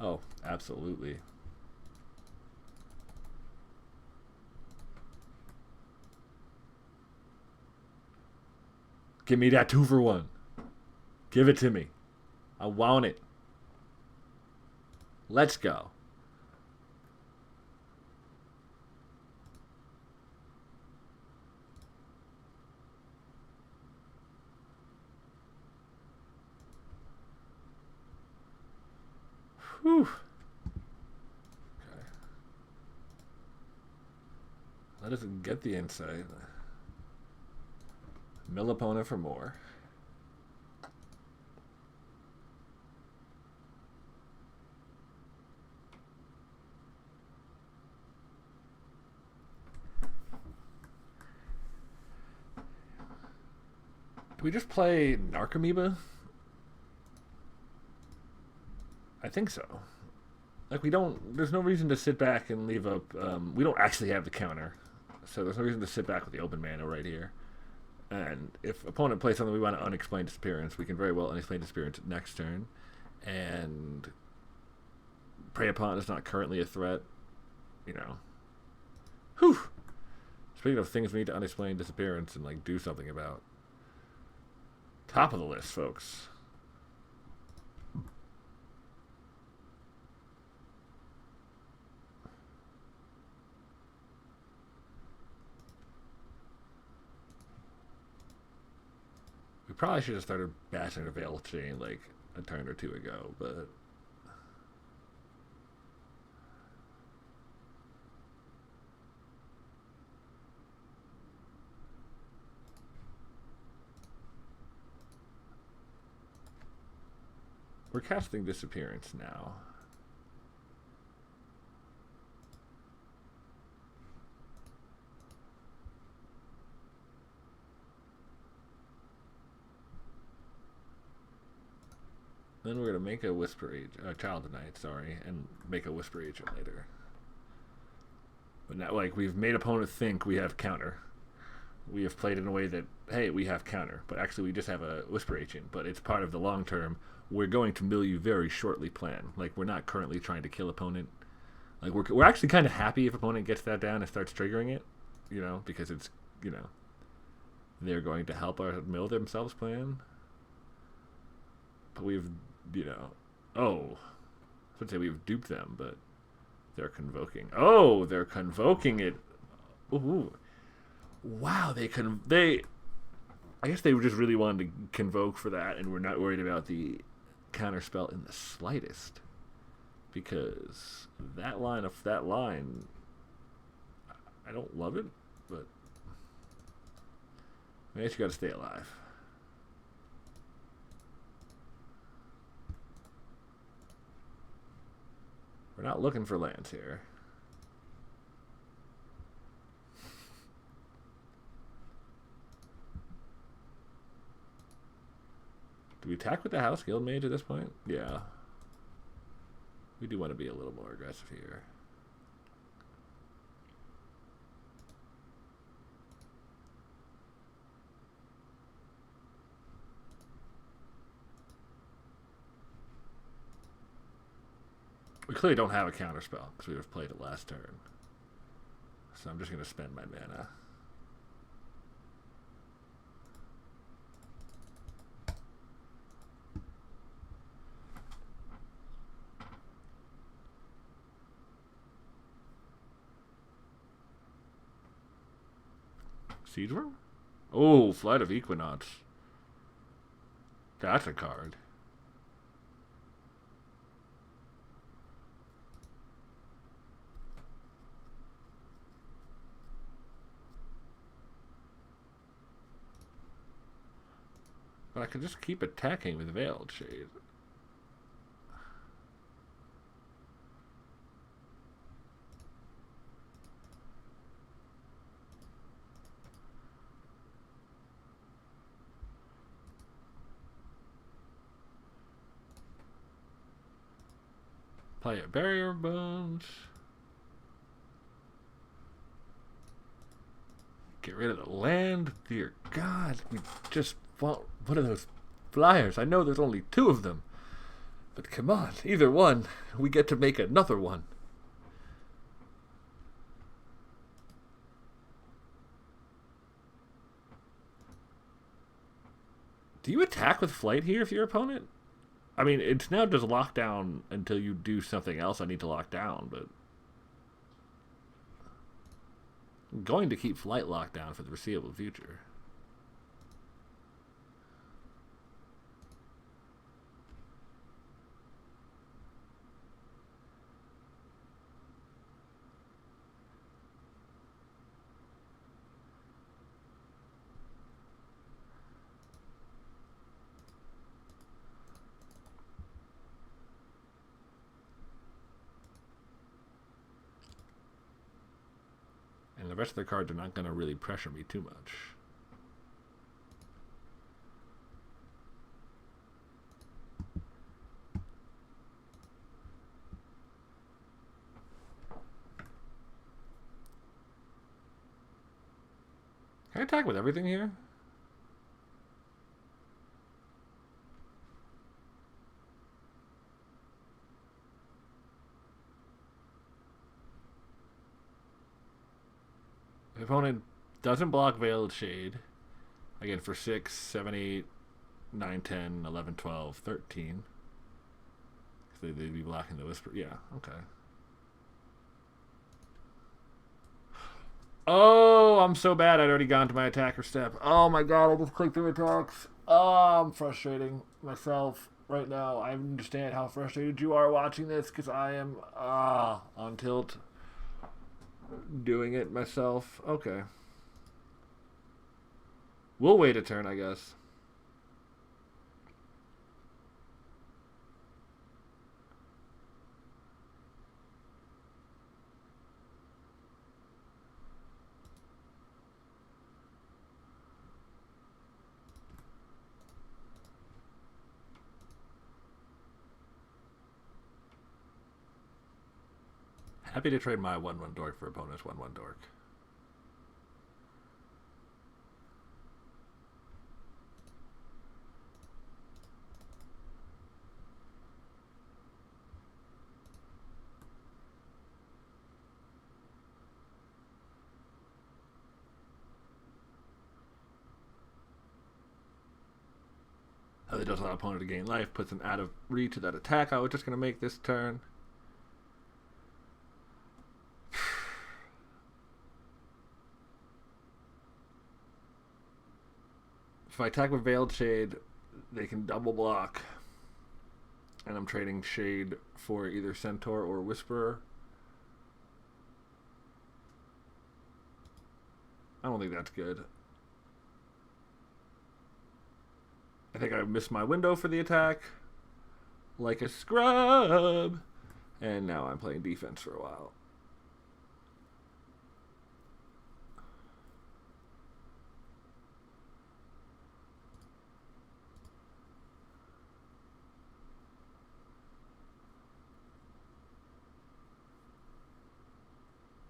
Oh, absolutely. Give me that 2-for-1. Give it to me. I want it. Let's go. Whew. Okay. Let us get the insight. Mill opponent for more. Do we just play Narcomoeba? I think so. Like, we don't... There's no reason to sit back and leave up... we don't actually have the counter. So there's no reason to sit back with the open mana right here. And if opponent plays something we want to unexplained disappearance, we can very well unexplained disappearance next turn. And Prey Upon is not currently a threat. You know. Whew! Speaking of things we need to unexplain disappearance and, like, do something about. Top of the list, folks. We probably should have started bashing a Veil Chain like a turn or two ago, but we're casting Disappearance now. Then we're going to make a Whisper Agent, Child of Night, sorry, and make a Whisper Agent later. But now, like, we've made opponent think we have counter. We have played in a way that, hey, we have counter, but actually we just have a Whisper Agent, but it's part of the long term. We're going to mill you very shortly plan. Like, we're not currently trying to kill opponent. Like, we're actually kind of happy if opponent gets that down and starts triggering it, you know, because it's, you know, they're going to help our mill themselves plan. But we've, you know, I would say we've duped them, but they're convoking. Oh, they're convoking it. Ooh. Wow, I guess they just really wanted to convoke for that, and we're not worried about the counterspell in the slightest. Because that line, I don't love it, but I guess you gotta stay alive. We're not looking for lands here. Do we attack with the House Guild Mage at this point? Yeah. We do want to be a little more aggressive here. We clearly don't have a counterspell because we would have played it last turn. So I'm just going to spend my mana. Siege Worm? Oh, Flight of Equinox. That's a card. But I can just keep attacking with Veiled Shade. Play a barrier bones. Get rid of the land. Dear God, we just want one of those flyers. I know there's only 2 of them. But come on, either one. We get to make another one. Do you attack with flight here if your opponent? I mean, it's now just lockdown until you do something else I need to lock down, but I'm going to keep flight locked down for the foreseeable future. And the rest of their cards are not going to really pressure me too much. Can I attack with everything here? The opponent doesn't block Veiled Shade. Again, for 6, 7, 8, 9, 10, 11, 12, 13. They'd be blocking the Whisper. Yeah, okay. Oh, I'm so bad. I'd already gone to my attacker step. Oh my god, I just clicked through attacks. Oh, I'm frustrating myself right now. I understand how frustrated you are watching this because I am on tilt doing it myself. Okay. We'll wait a turn, I guess. Happy to trade my 1/1 dork for opponent's 1/1 dork. It doesn't allow opponent to gain life, puts him out of reach of that attack I was just going to make this turn. If I attack with Veiled Shade, they can double block. And I'm trading Shade for either Centaur or Whisperer. I don't think that's good. I think I missed my window for the attack. Like a scrub. And now I'm playing defense for a while.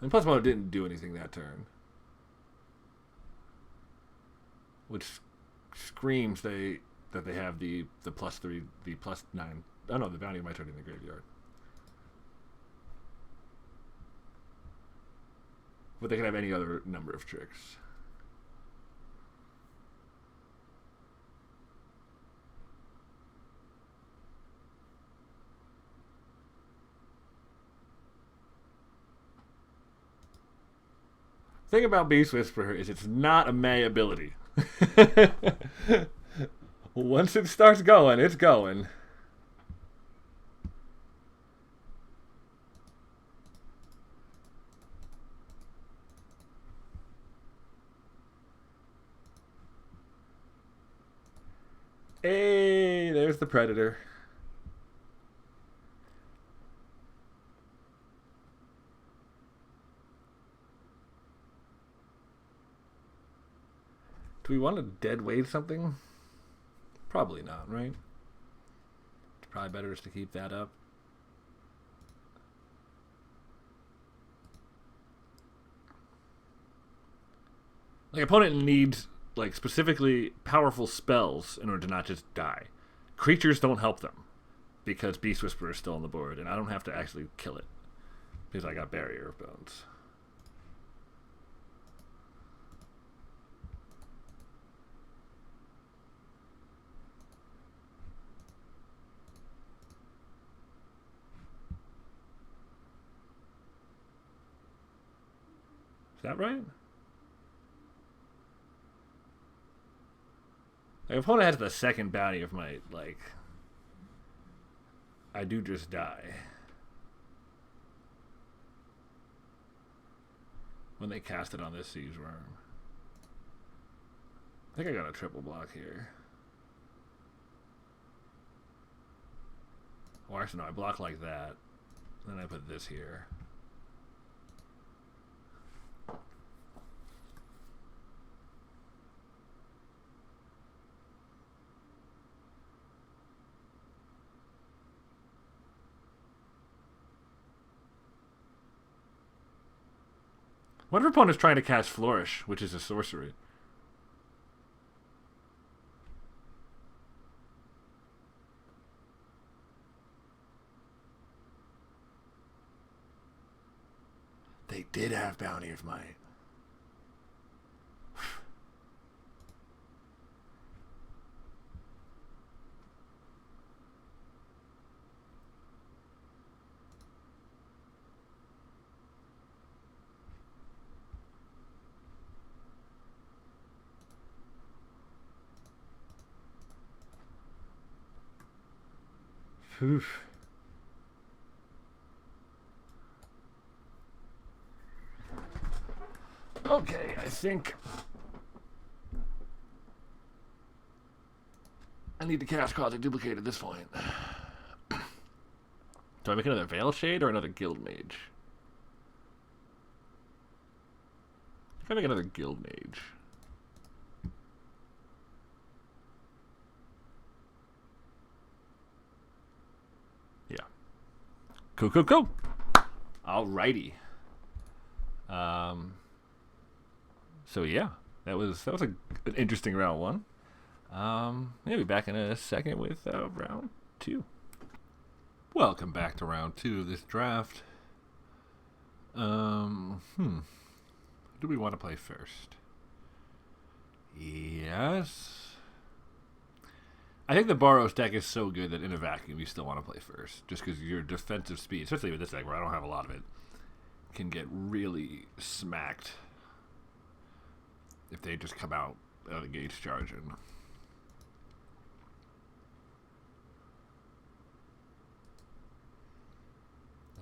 And plus mode didn't do anything that turn. Which screams that they have the +3, the +9. Oh no, the bounty of my turn in the graveyard. But they can have any other number of tricks. The thing about Beast Whisperer is it's not a May ability. Once it starts going, it's going. Hey, there's the Predator. Do we want to dead weight something? Probably not, right? It's probably better just to keep that up. Like, opponent needs, like, specifically powerful spells in order to not just die. Creatures don't help them because Beast Whisperer is still on the board, and I don't have to actually kill it because I got Barrier of Bones. Is that right? Like, if opponent has the second bounty of Might, like, I do just die when they cast it on this Siege Worm. I think I got a triple block here. Or actually, no, I block like that. Then I put this here. What if opponent's trying to cast Flourish, which is a sorcery? They did have Bounty of Might. Oof. Okay, I think I need to cast Quasi-Duplicate at this point. Do I make another Veil Shade or another Guild Mage? I think I make another Guild Mage. Yeah. Cool, cool, cool. Alrighty. So yeah, that was an interesting round one. Maybe back in a second with round two. Welcome back to round two of this draft. Who do we want to play first? Yes. I think the Boros deck is so good that in a vacuum you still want to play first, just because your defensive speed, especially with this deck where I don't have a lot of it, can get really smacked if they just come out of the gates charging.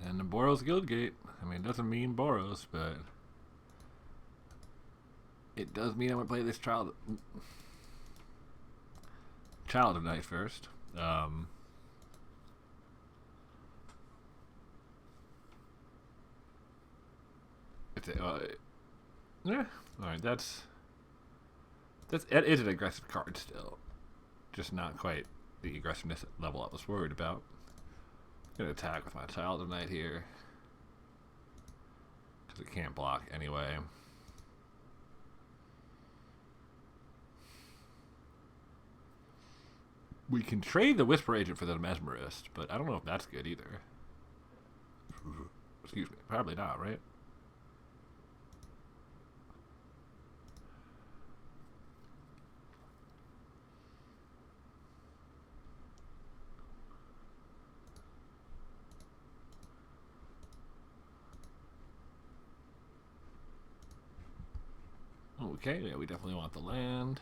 And the Boros Guildgate, I mean, it doesn't mean Boros, but it does mean I'm going to play this Child of Night first. Yeah, alright, that is an aggressive card still. Just not quite the aggressiveness level I was worried about. I'm going to attack with my Child of Night here, because it can't block anyway. We can trade the Whisper Agent for the Mesmerist, but I don't know if that's good either. Excuse me. Probably not, right? Okay, yeah, we definitely want the land.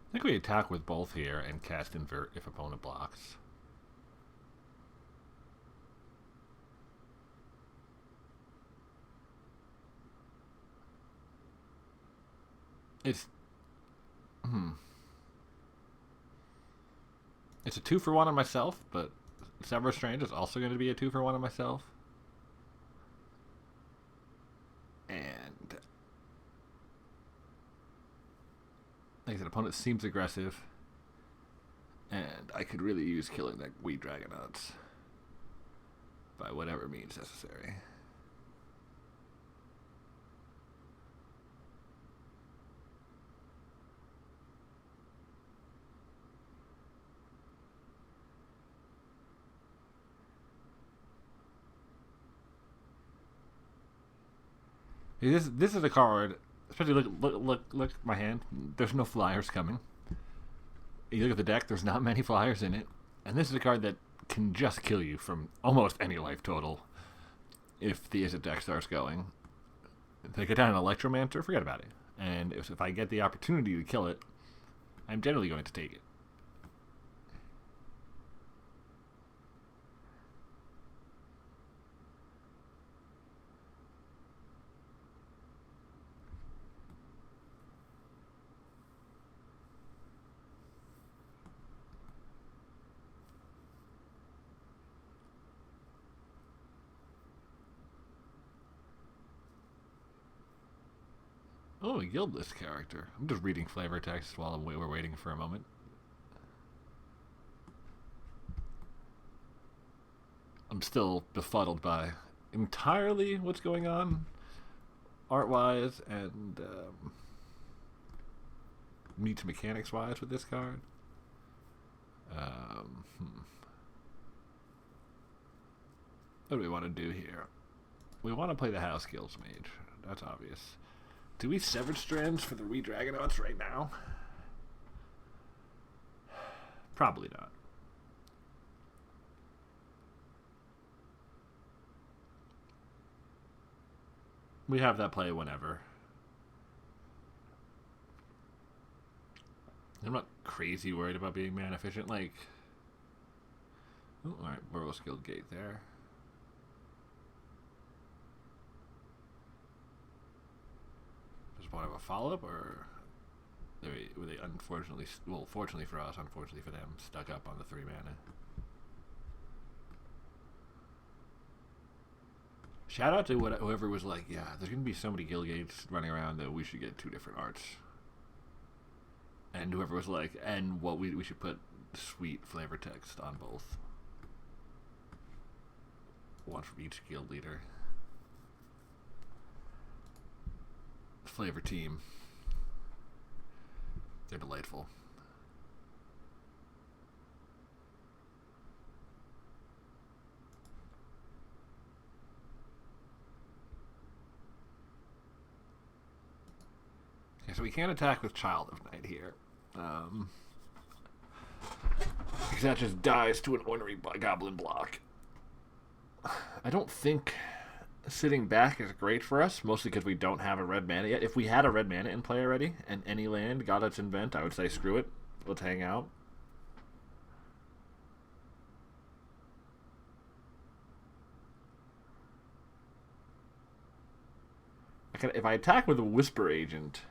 I think we attack with both here and cast Invert if opponent blocks. It's It's a 2-for-1 on myself, but Severus Strange is also going to be a 2-for-1 on myself. And like I said, opponent seems aggressive, and I could really use killing that wee Dragonauts by whatever means necessary. This is a card. Especially look at my hand. There's no flyers coming. You look at the deck. There's not many flyers in it, and this is a card that can just kill you from almost any life total. If the Izzet deck starts going, if they get down an Electromancer, forget about it. And if I get the opportunity to kill it, I'm generally going to take it. Oh, a guildless character. I'm just reading flavor text while we're waiting for a moment. I'm still befuddled by entirely what's going on art-wise and meets mechanics-wise with this card. What do we want to do here? We want to play the House Guilds Mage. That's obvious. Do we Severed Strands for the wee Dragonauts right now? Probably not. We have that play whenever. I'm not crazy worried about being mana efficient. Like, oh, all right, Burrow Guild Gate there. Just want to have a follow up, or were they unfortunately, well, fortunately for us, unfortunately for them, stuck up on the 3 mana. Shout out to whoever was like, yeah, there's going to be so many guild gates running around that we should get 2 different arts. And whoever was like, and what we should put sweet flavor text on both. One from each guild leader. Flavor team. They're delightful. Okay, so we can't attack with Child of Night here. Because that just dies to an ornery goblin block. I don't think sitting back is great for us, mostly because we don't have a red mana yet. If we had a red mana in play already, and any land got its invent, I would say screw it. Let's hang out. If I attack with a Whisper Agent,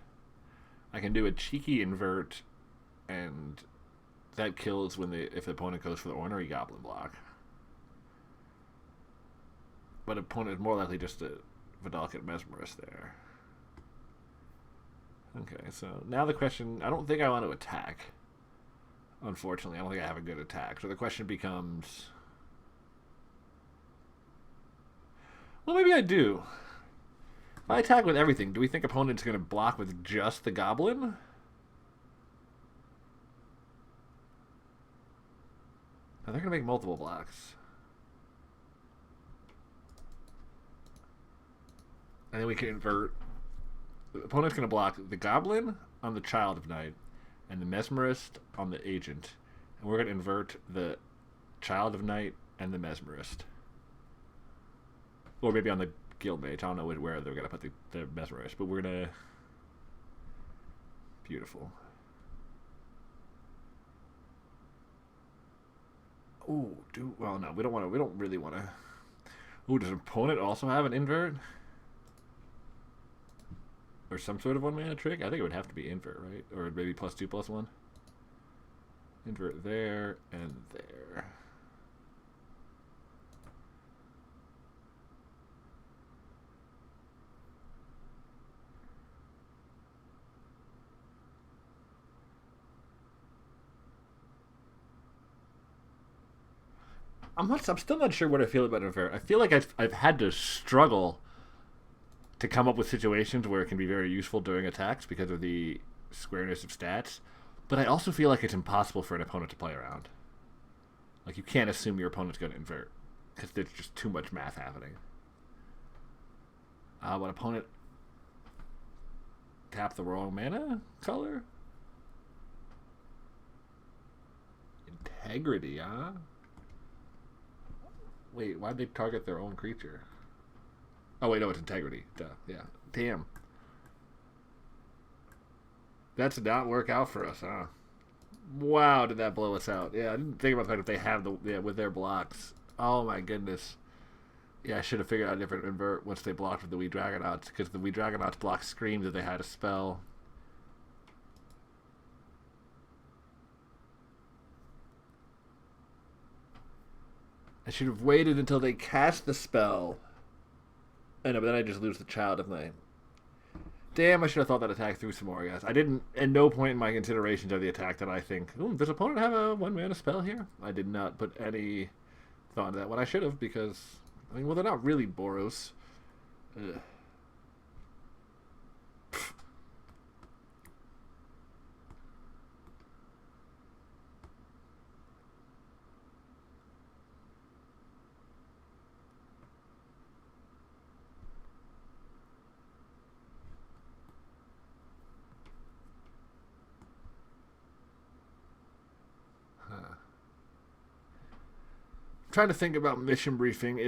I can do a cheeky invert, and that kills if the opponent goes for the ornery goblin block. But opponent is more likely just to Vidalcat Mesmerist there. Okay, so now the question, I don't think I want to attack. Unfortunately, I don't think I have a good attack. So the question becomes, well, maybe I do. If I attack with everything, do we think opponent's going to block with just the goblin? Now they're going to make multiple blocks. And then we can invert. The opponent's going to block the goblin on the Child of Night and the Mesmerist on the Agent. And we're going to invert the Child of Night and the Mesmerist. Or maybe on the Guild Mage. I don't know where they're going to put the Mesmerist, but we're going to... Beautiful. Ooh, well, no, we don't really want to... Ooh, does opponent also have an invert? Or some sort of 1-mana trick? I think it would have to be invert, right? Or maybe +2/+1. Invert there and there. I'm still not sure what I feel about Invert. I feel like I've had to struggle to come up with situations where it can be very useful during attacks because of the squareness of stats. But I also feel like it's impossible for an opponent to play around. Like, you can't assume your opponent's going to invert because there's just too much math happening. What opponent tap the wrong mana color? Integrity, huh? Wait, why'd they target their own creature? Oh, wait, no, it's integrity. Duh, yeah. Damn. That did not work out for us, huh? Wow, did that blow us out? Yeah, I didn't think about the fact that they have with their blocks. Oh my goodness. Yeah, I should have figured out a different invert once they blocked with the Wee Dragonauts, because the Wee Dragonauts block screamed that they had a spell. I should have waited until they cast the spell. I know, but then I just lose the child if they. Damn, I should have thought that attack through some more, guys. I didn't, at no point in my considerations of the attack did I think, does opponent have a 1-mana spell here? I did not put any thought into that. What I should have, because, I mean, well, they're not really Boros. Ugh. Trying to think about mission briefing.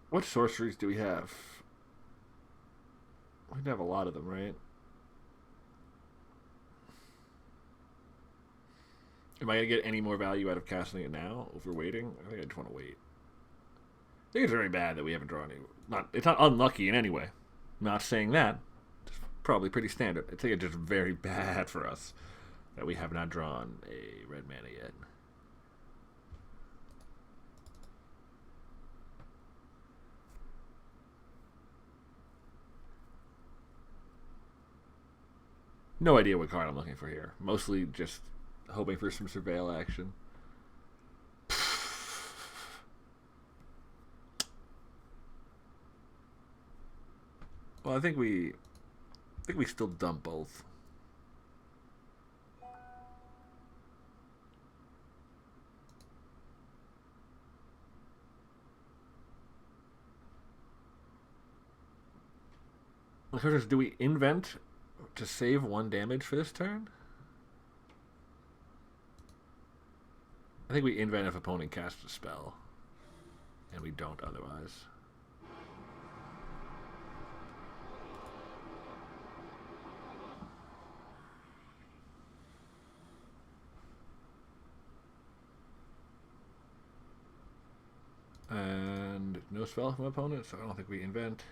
What sorceries do we have? We have a lot of them, right? Am I gonna get any more value out of casting it now over waiting? I think I just want to wait. I think it's very bad that we haven't drawn any. It's not unlucky in any way. I'm not saying that. It's probably pretty standard. I think it's just very bad for us that we have not drawn a red mana yet. No idea what card I'm looking for here. Mostly just hoping for some surveil action. Well, I think we still dump both. The question is, do we invent to save 1 damage for this turn? I think we invent if opponent casts a spell. And we don't otherwise. And no spell from opponent, so I don't think we invent.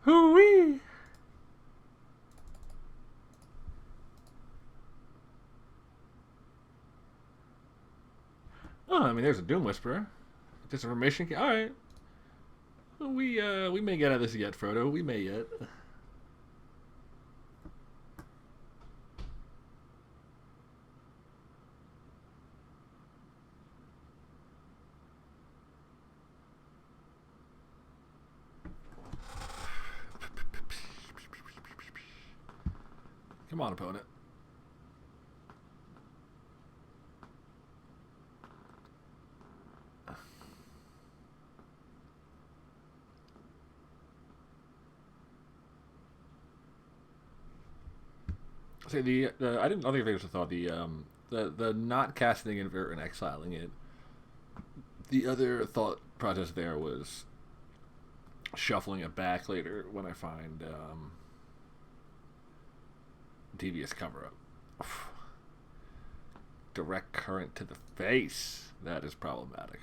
Hoo-wee! Oh, I mean, there's a Doom Whisperer. Disinformation. All right. We may get out of this yet, Frodo. We may yet. Come on, opponent. See, I don't think it was a thought. The not casting invert and exiling it. The other thought process there was shuffling it back later when I find devious cover up. Direct current to the face. That is problematic.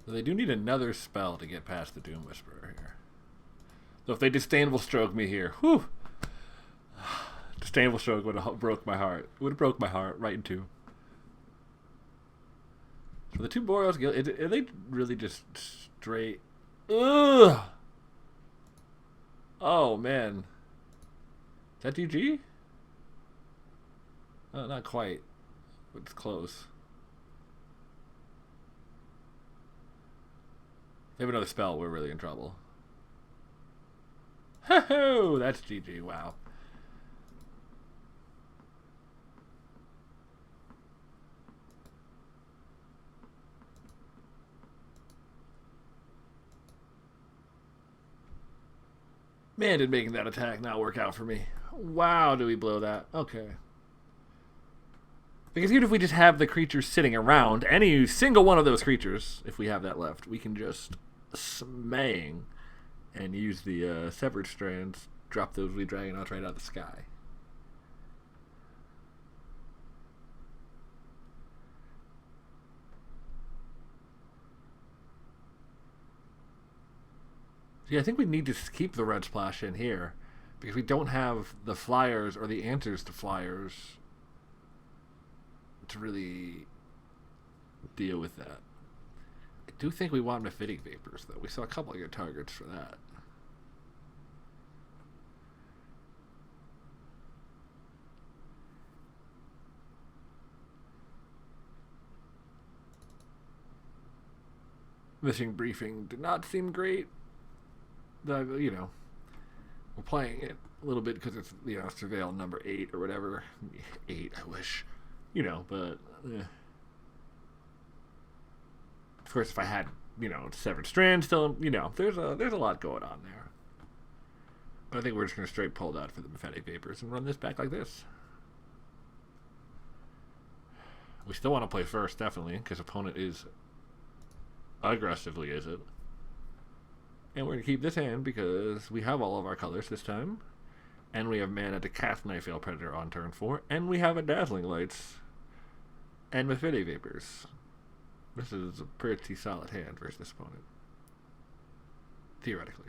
They do need another spell to get past the Doom Whisperer here. So if they disdainful stroke me here, whew, Disdainful Stroke would have broke my heart. Would have broke my heart right in two. So the two Boros, are they really just straight? Ugh. Oh man. Is that DG? Oh, not quite. But it's close. If they have another spell, we're really in trouble. Ho-ho! That's GG. Wow. Man, did making that attack not work out for me. Wow, do we blow that? Okay. Because even if we just have the creatures sitting around, any single one of those creatures, if we have that left, we can just smang and use the Severed Strands, drop those Wee Dragonauts right out of the sky. Yeah, I think we need to keep the Red Splash in here because we don't have the flyers or the answers to flyers to really deal with that. I do think we want Mephitic Vapors, though. We saw a couple of good targets for that. Missing Briefing did not seem great. You know, we're playing it a little bit because it's, you know, Surveil number 8 or whatever. 8, I wish. You know, but of course, if I had, you know, Severed Strand still, you know, there's a lot going on there. But I think we're just going to straight pull that for the Mephitic Vapors and run this back like this. We still want to play first, definitely, because opponent is aggressively, is it? And we're going to keep this hand because we have all of our colors this time. And we have mana to cast Nightveil Predator on turn 4. And we have a Dazzling Lights and Mephitic Vapors. This is a pretty solid hand versus this opponent. Theoretically.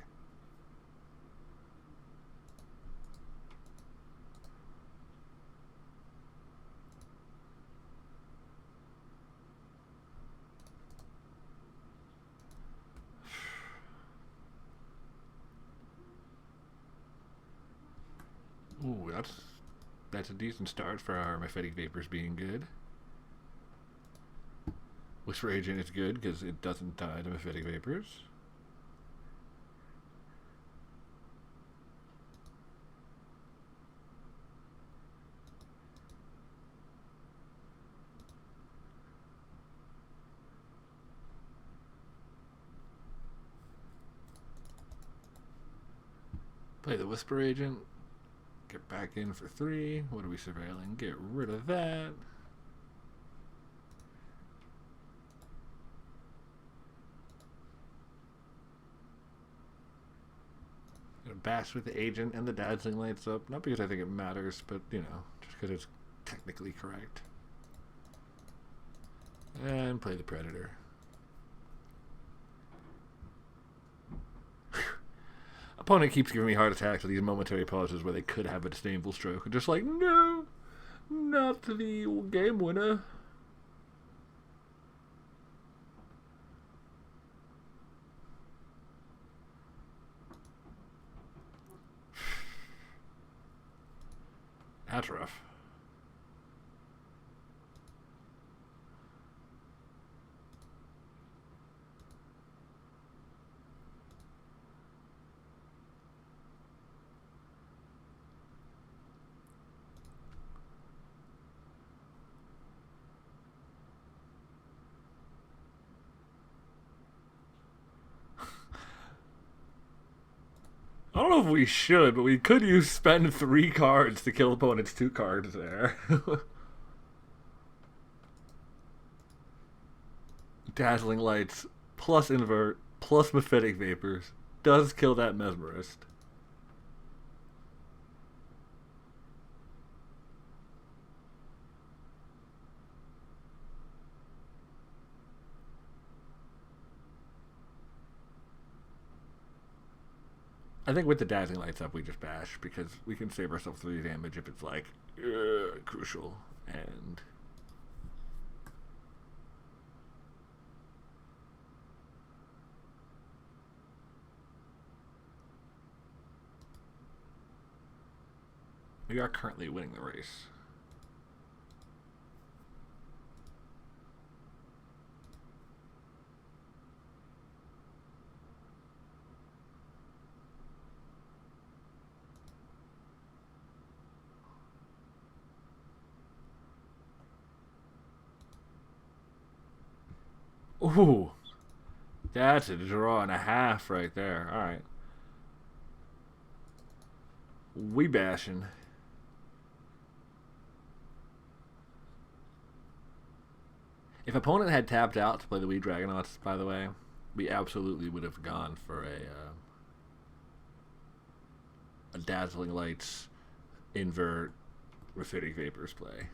Ooh, that's a decent start for our Mephitic Vapors being good. Whisper Agent is good because it doesn't die to Mephitic Vapors. Play the Whisper Agent. Get back in for 3. What are we surveilling? Get rid of that. Gonna bash with the Agent and the Dazzling Lights up. Not because I think it matters, but, you know, just because it's technically correct. And play the Predator. Opponent keeps giving me heart attacks with these momentary pauses where they could have a Disdainful Stroke. I'm just like, no, not the game winner. That's rough. I don't know if we should, but we could use spend 3 cards to kill opponent's 2 cards there. Dazzling Lights plus Invert plus Mephitic Vapors does kill that Mesmerist. I think with the Dazzling Lights up, we just bash because we can save ourselves 3 damage if it's like crucial. And we are currently winning the race. Ooh, that's a draw and a half right there. All right, we bashing. If opponent had tapped out to play the Wee Dragonauts, by the way, we absolutely would have gone for a Dazzling Lights invert Raphidic Vapors play.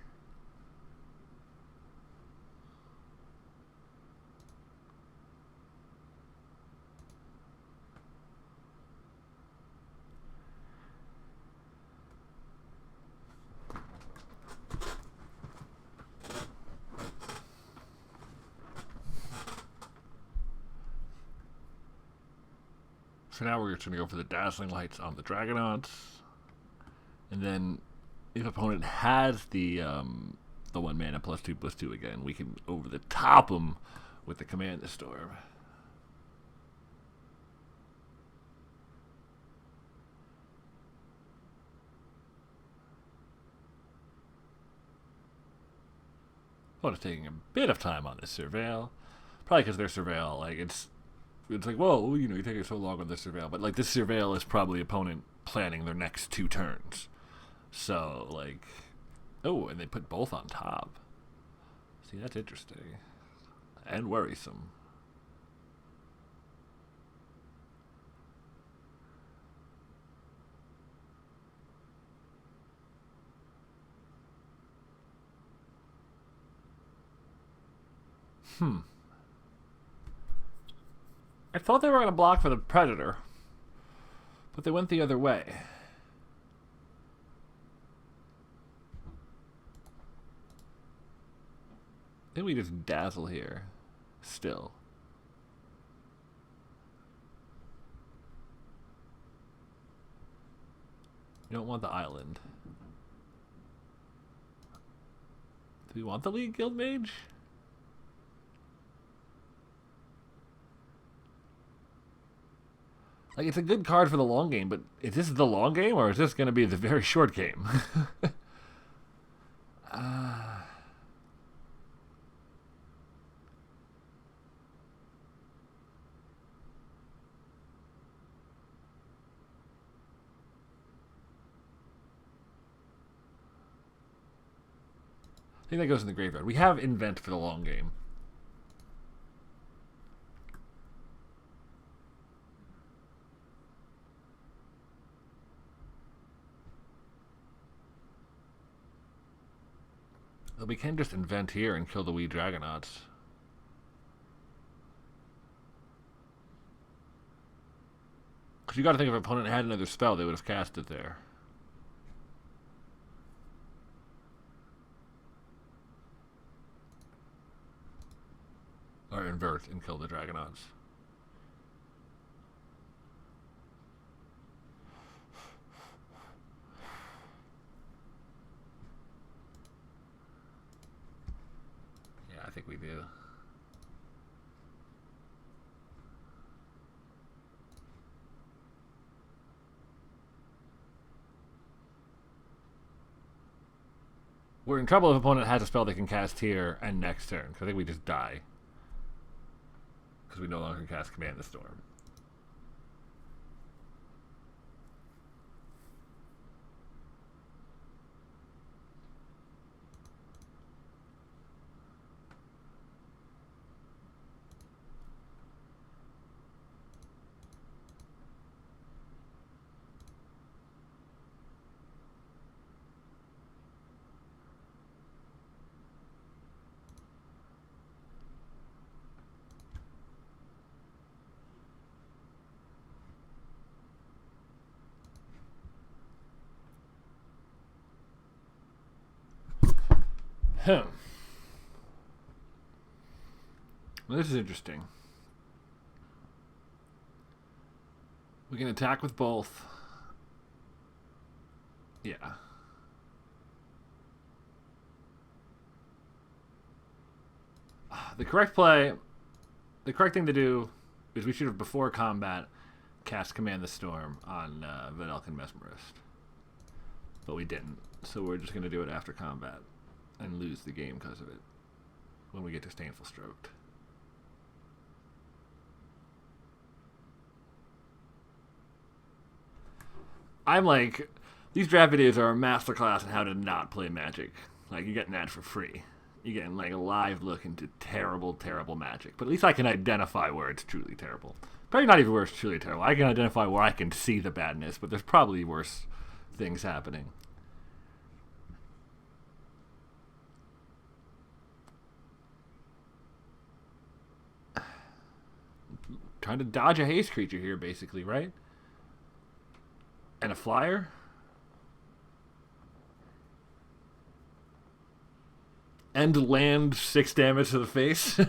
So now we're just going to go for the Dazzling Lights on the Dragonauts. And then if opponent has the 1 mana +2/+2 again, we can over the top them with the Command the Storm. Opponent's taking a bit of time on this Surveil. Probably because their Surveil, like, it's like, whoa, you know, you're taking so long on this Surveil. But, like, this Surveil is probably opponent planning their next 2 turns. So, like, oh, and they put both on top. See, that's interesting. And worrisome. I thought they were going to block for the Predator, but they went the other way. I think we just dazzle here. Still. You don't want the island. Do we want the League Guild Mage? Like, it's a good card for the long game, but is this the long game, or is this going to be the very short game? I think that goes in the graveyard. We have Invent for the long game. But we can just Invent here and kill the Wee Dragonauts. Because you gotta think if an opponent had another spell, they would have cast it there. Or invert and kill the Dragonauts. Yeah, I think we do. We're in trouble if opponent has a spell they can cast here and next turn, because I think we just die. Because we no longer can cast Command the Storm. Well, this is interesting. We can attack with both. Yeah. The correct play, the correct thing to do is we should have, before combat, cast Command the Storm on Vedelkin Mesmerist. But we didn't. So we're just going to do it after combat and lose the game because of it when we get to Stainful Stroked. I'm like, these draft videos are a masterclass in how to not play Magic. Like, you're getting that for free. You're getting like a live look into terrible, terrible Magic. But at least I can identify where it's truly terrible. Probably not even where it's truly terrible. I can identify where I can see the badness, but there's probably worse things happening. Trying to dodge a haste creature here, basically, right? And a flyer? And land 6 damage to the face? We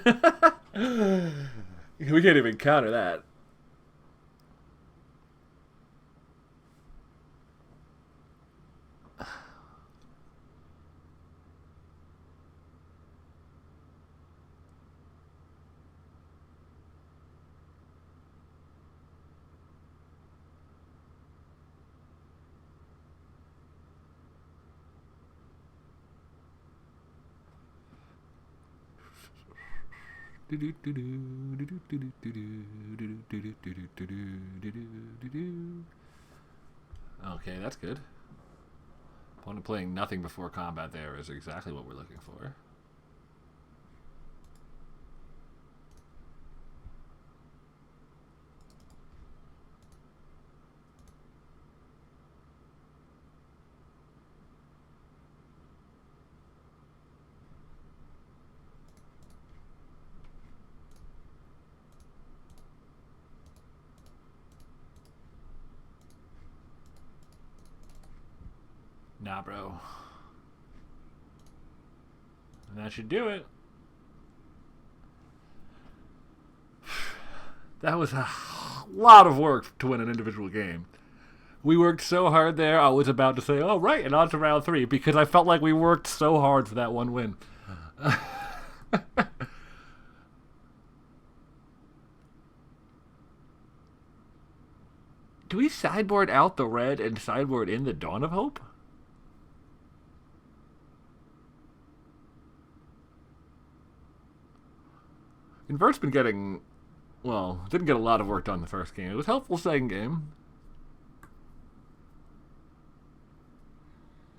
can't even counter that. Okay, that's good. Opponent playing nothing before combat there is exactly what we're looking for. Nah, bro. And that should do it. That was a lot of work to win an individual game. We worked so hard there, I was about to say, oh, right, and on to round 3, because I felt like we worked so hard for that one win. Do we sideboard out the red and sideboard in the Dawn of Hope? Invert's been getting, well, didn't get a lot of work done the first game. It was helpful second game.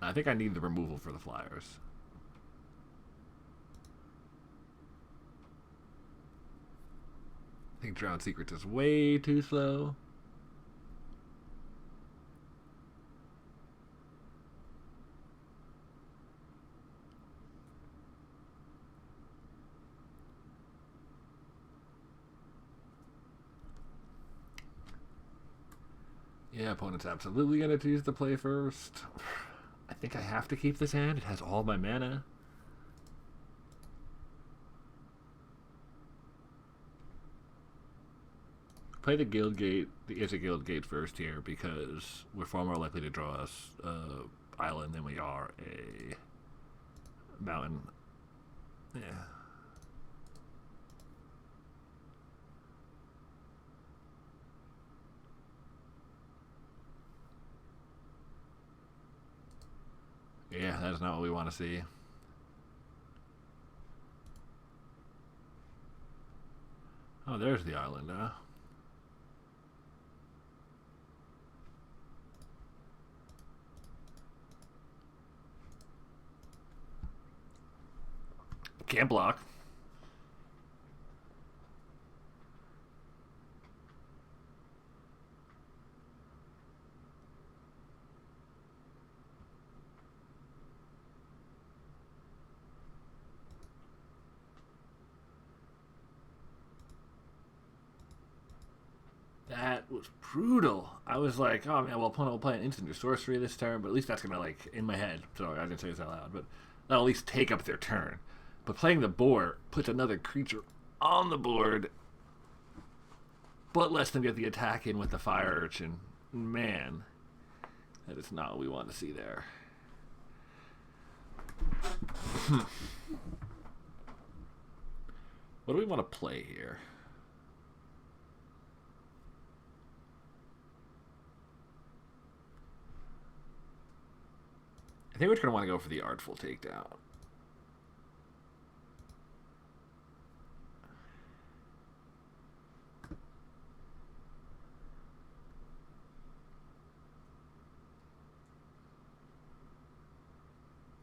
I think I need the removal for the Flyers. I think Drowned Secrets is way too slow. Yeah, opponent's absolutely going to choose to play first. I think I have to keep this hand. It has all my mana. Play the Guild Gate, the Is a Guild Gate first here, because we're far more likely to draw us island than we are a mountain. Yeah. Yeah, that's not what we want to see. Oh, there's the island, huh? Can't block. That was brutal. I was like, oh man, well, opponent will play an instant or sorcery this turn, but at least that's gonna, like, in my head. So I didn't say this out loud, but That'll at least take up their turn. But playing the boar puts another creature on the board, but lets them get the attack in with the fire urchin. Man, that is not what we want to see there. What do we want to play here? I think we're going to want to go for the Artful Takedown.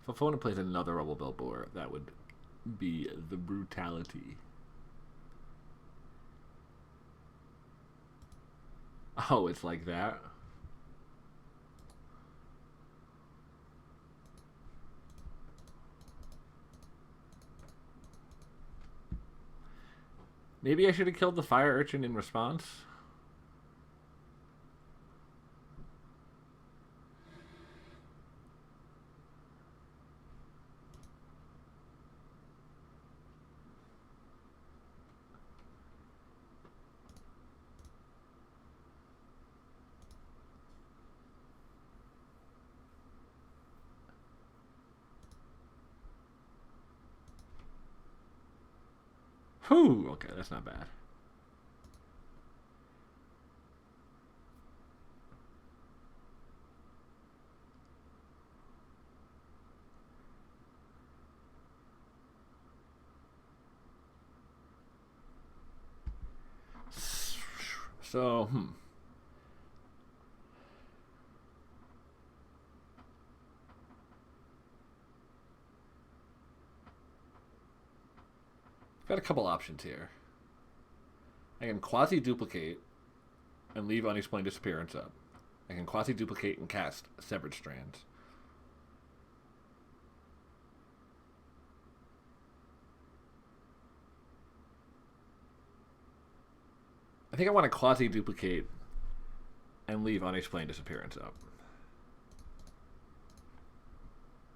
If opponent plays another Rubble Bell Boar, that would be the brutality. Oh, it's like that? Maybe I should have killed the fire urchin in response. Whew, okay, that's not bad. So, I've got a couple options here. I can Quasi-Duplicate and leave Unexplained Disappearance up. I can Quasi-Duplicate and cast Severed Strands. I think I want to Quasi-Duplicate and leave Unexplained Disappearance up.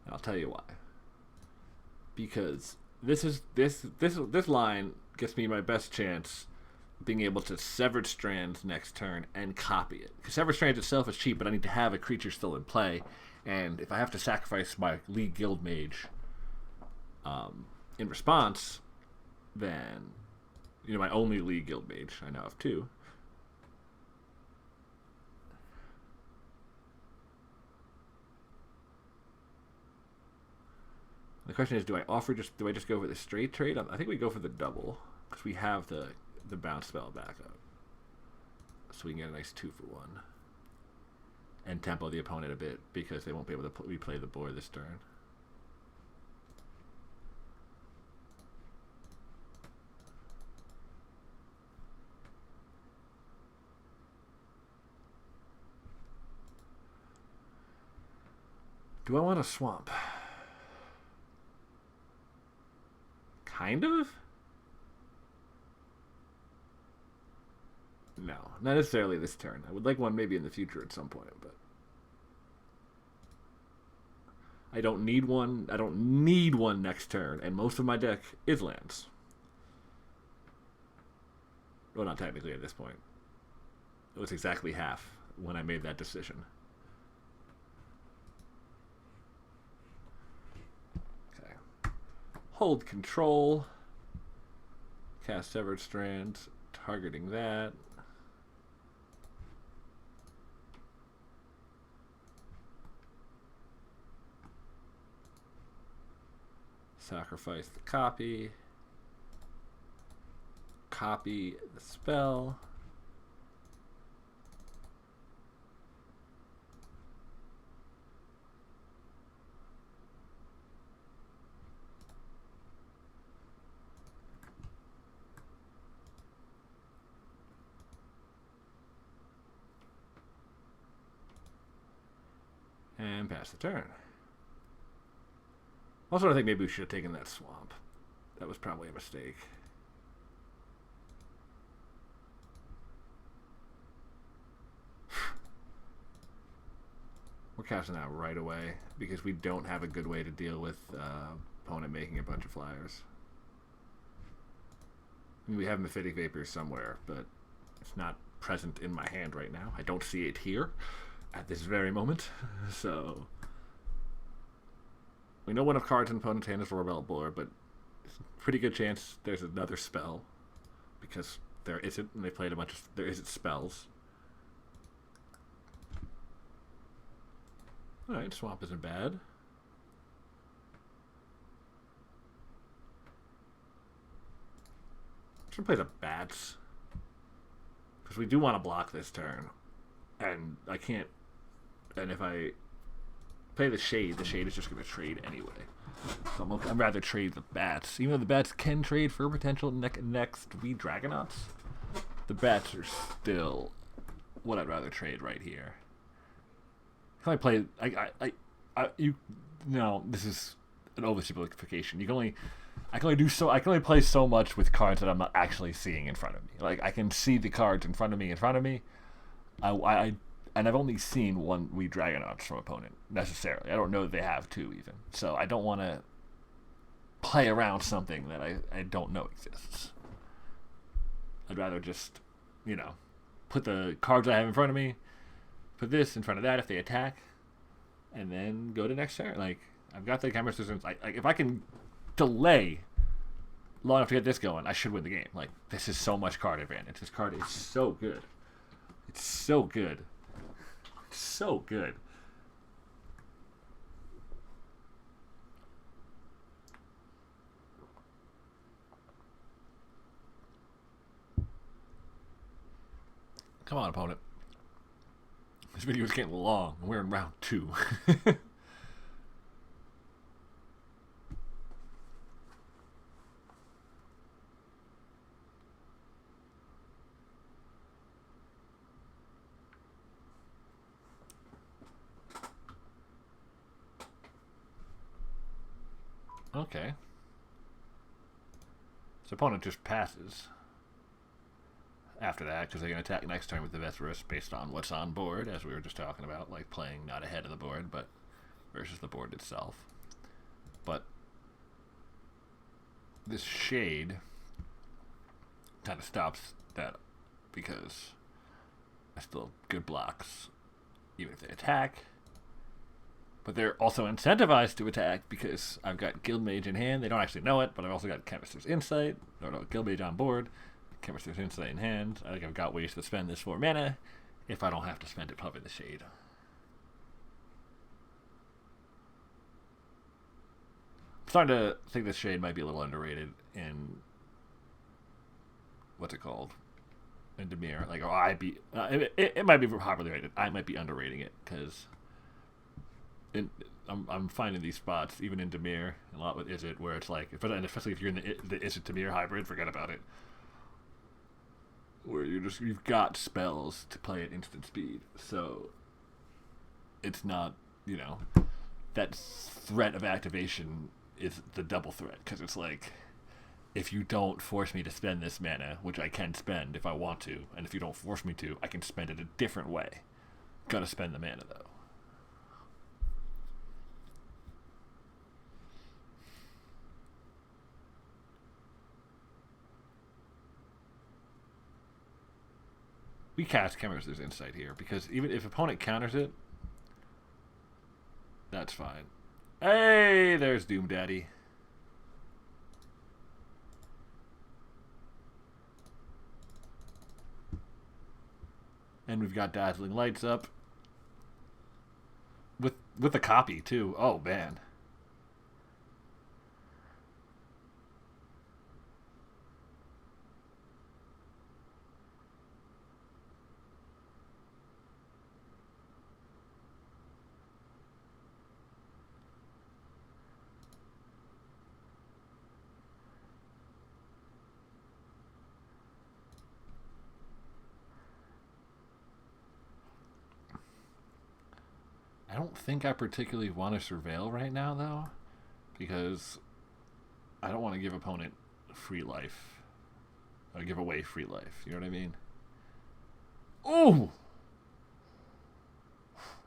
And I'll tell you why. Because this line gets me my best chance of being able to Severed Strands next turn and copy it. Because Severed Strands itself is cheap, but I need to have a creature still in play. And if I have to sacrifice my League Guild Mage in response, then my only League Guild Mage, I now have two. The question is, do I just go for the straight trade? I think we go for the double because we have the bounce spell backup, so we can get a nice 2-for-1 and tempo the opponent a bit because they won't be able to replay the board this turn. Do I want a swamp? Kind of? No, not necessarily this turn. I would like one maybe in the future at some point, but I don't need one. I don't need one next turn, and most of my deck is lands. Well, not technically at this point. It was exactly half when I made that decision. Hold control. Cast Severed Strands, targeting that. Sacrifice the copy. Copy the spell. And pass the turn. Also, I think maybe we should have taken that swamp. That was probably a mistake. We're casting that right away because we don't have a good way to deal with opponent making a bunch of flyers. I mean, we have Mephitic Vapor somewhere, but it's not present in my hand right now. I don't see it here at this very moment. So we know one of cards in opponent's hand is Rebel Boar, but it's a pretty good chance there's another spell because there isn't, and they played a bunch of there isn't spells. Alright, Swamp isn't bad. Should play the Bats. Because we do want to block this turn. And I can't... And if I play the Shade is just going to trade anyway. So I'd rather trade the Bats. Even though the Bats can trade for potential next V Dragonauts, the Bats are still what I'd rather trade right here. I play... this is an oversimplification. I can only play so much with cards that I'm not actually seeing in front of me. Like, I can see the cards in front of me. And I've only seen one Wee Dragonauts from opponent, necessarily. I don't know that they have two, even. So I don't want to play around something that I don't know exists. I'd rather just, put the cards I have in front of me, put this in front of that if they attack, and then go to next turn. Like, I've got the camera systems. Like, if I can delay long enough to get this going, I should win the game. Like, this is so much card advantage. This card is so good. It's so good. It's so good. Come on, opponent. This video is getting long, and we're in round 2. Okay. So opponent just passes after that because they can attack next turn with the Vesperus based on what's on board, as we were just talking about, like playing not ahead of the board, but versus the board itself. But this Shade kind of stops that because I still have good blocks even if they attack. But they're also incentivized to attack because I've got Guildmage in hand. They don't actually know it, but I've also got Chemist's Insight. Or no, Guildmage on board. Chemist's Insight in hand. I think I've got ways to spend this 4 mana if I don't have to spend it pumping the Shade. I'm starting to think this Shade might be a little underrated in... What's it called? In Dimir. Like, it might be properly rated. I might be underrating it because... I'm finding these spots even in Dimir a lot with Izzet where it's like, and especially if you're in the Izzet Dimir hybrid, forget about it. Where you've got spells to play at instant speed, so it's not that threat of activation is the double threat because it's like if you don't force me to spend this mana, which I can spend if I want to, and if you don't force me to, I can spend it a different way. Gotta spend the mana though. We cast Chemist's Insight here, because even if opponent counters it, that's fine. Hey, there's Doom Daddy. And we've got Dazzling Lights up. With a copy, too. Oh, man. I don't think I particularly want to Surveil right now, though, because I don't want to give opponent free life. Or give away free life, you know what I mean? Ooh!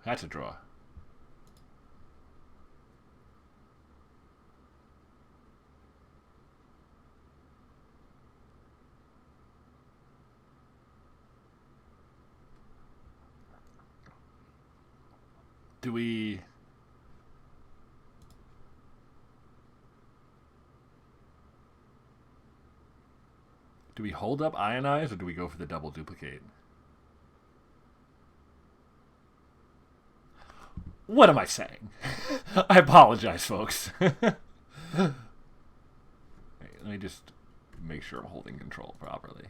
That's a draw. Do we... Do we hold up Ionize, or do we go for the double duplicate? What am I saying? I apologize, folks. Wait, let me just make sure I'm holding control properly.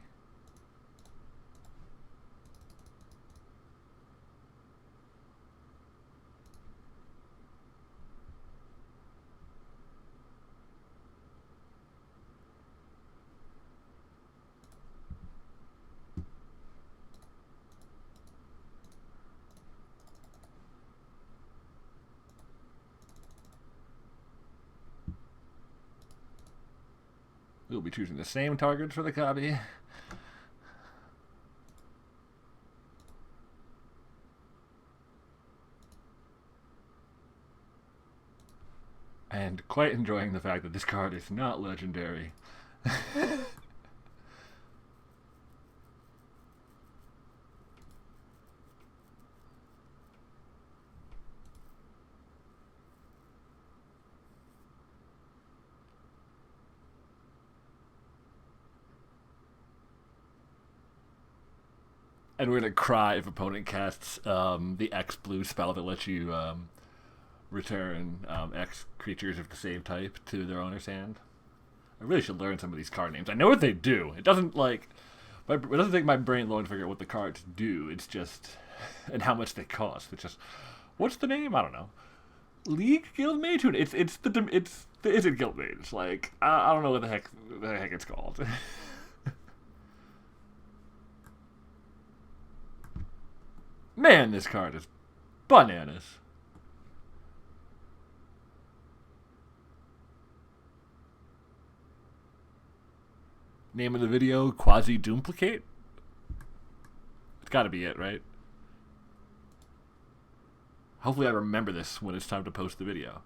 We'll be choosing the same targets for the copy. And quite enjoying the fact that this card is not legendary. And we're gonna cry if opponent casts the X blue spell that lets you return X creatures of the same type to their owner's hand. I really should learn some of these card names. I know what they do. It doesn't it doesn't take my brain long to figure out what the cards do. It's just and how much they cost. It's just what's the name? I don't know. League Guild Mage. It's the Is it Guild Mage? Like I don't know what the heck it's called. Man, this card is bananas. Name of the video, Quasi-Doom-Plicate? It's gotta be it, right? Hopefully I remember this when it's time to post the video.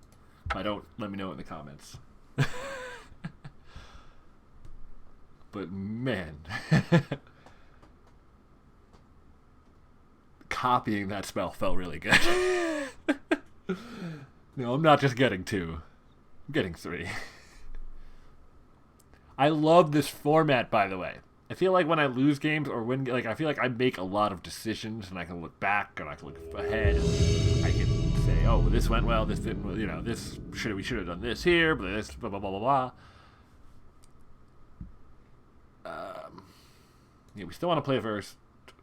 If I don't, let me know in the comments. But man... Copying that spell felt really good. No, I'm not just getting 2. I'm getting 3. I love this format, by the way. I feel like when I lose games or win, I feel like I make a lot of decisions, and I can look back and I can look ahead. And I can say, "Oh, well, this went well. This didn't. This we should have done this here, but this blah blah blah blah blah." Yeah, we still want to play first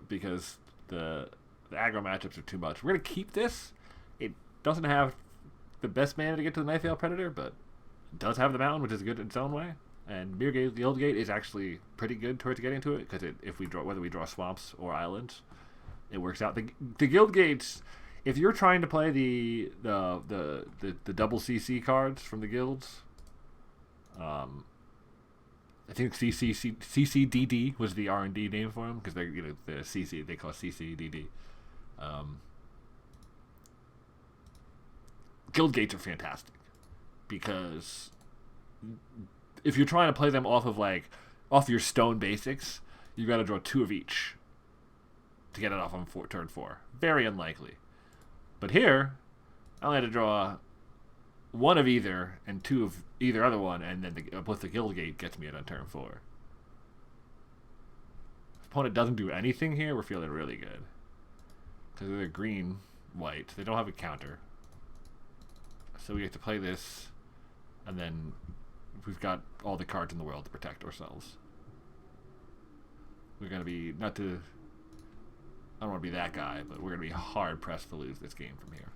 because the aggro matchups are too much. We're gonna keep this. It doesn't have the best mana to get to the Night Veil Predator, but it does have the mountain, which is good in its own way. And the Guild Gate is actually pretty good towards getting to it because whether we draw swamps or islands, it works out. The Guild Gates, if you're trying to play the double CC cards from the guilds, I think CCDD was the R&D name for them because they're the CC they call CCDD. Guild Gates are fantastic because if you're trying to play them off your stone basics, you've got to draw 2 of each to get it off on turn 4. Very unlikely. But here, I only had to draw 1 of either and 2 of either other one, and then the Guild Gate gets me it on turn 4. If opponent doesn't do anything here, we're feeling really good. Because they're green-white. They don't have a counter. So we have to play this, and then we've got all the cards in the world to protect ourselves. We're going to be, I don't want to be that guy, but we're going to be hard-pressed to lose this game from here.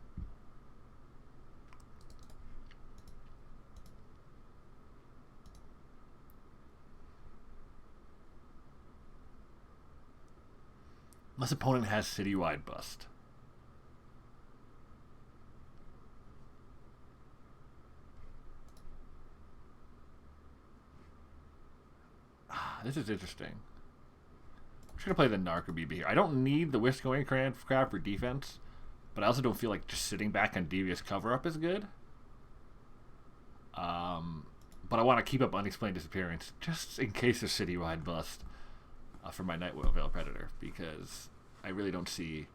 Unless opponent has citywide bust. This is interesting. I'm just going to play the Narcomoeba here. I don't need the Whisk-Going Crab for defense, but I also don't feel like just sitting back on Devious Cover-Up is good. But I want to keep up Unexplained Disappearance just in case of citywide bust for my Night Veil Predator, because I really don't see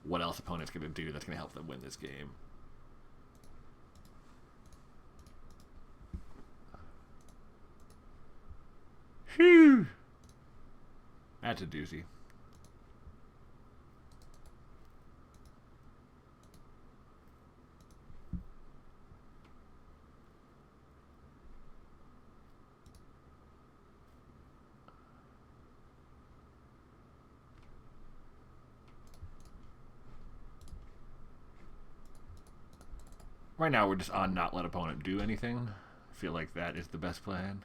what else opponent's going to do that's going to help them win this game. Phew! That's a doozy. Right now, we're just on not let opponent do anything. I feel like that is the best plan.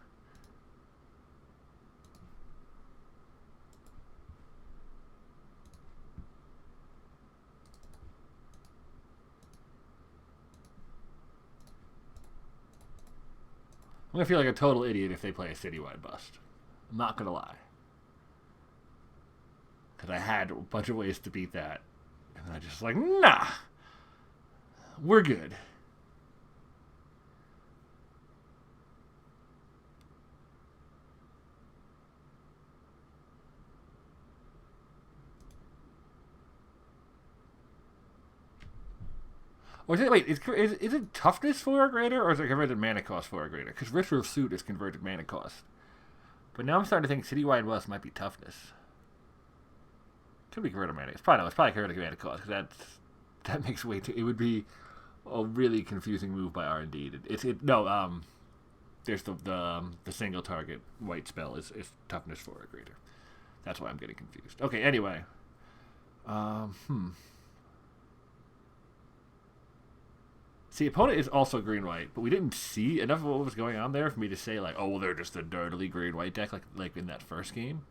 I'm going to feel like a total idiot if they play a citywide bust. I'm not going to lie. Because I had a bunch of ways to beat that. And I just like, nah. We're good. Or is it, wait, is it toughness 4 or greater, or is it converted mana cost 4 or greater? Because Ritual Suit is converted mana cost. But now I'm starting to think Citywide West might be toughness. Could be converted mana. It's probably converted mana cost, because that makes way too. It would be a really confusing move by R&D. There's the single target white spell is toughness 4 or greater. That's why I'm getting confused. Okay, anyway. See, opponent is also green-white, but we didn't see enough of what was going on there for me to say, like, oh, well, they're just a dirtily green-white deck, like in that first game.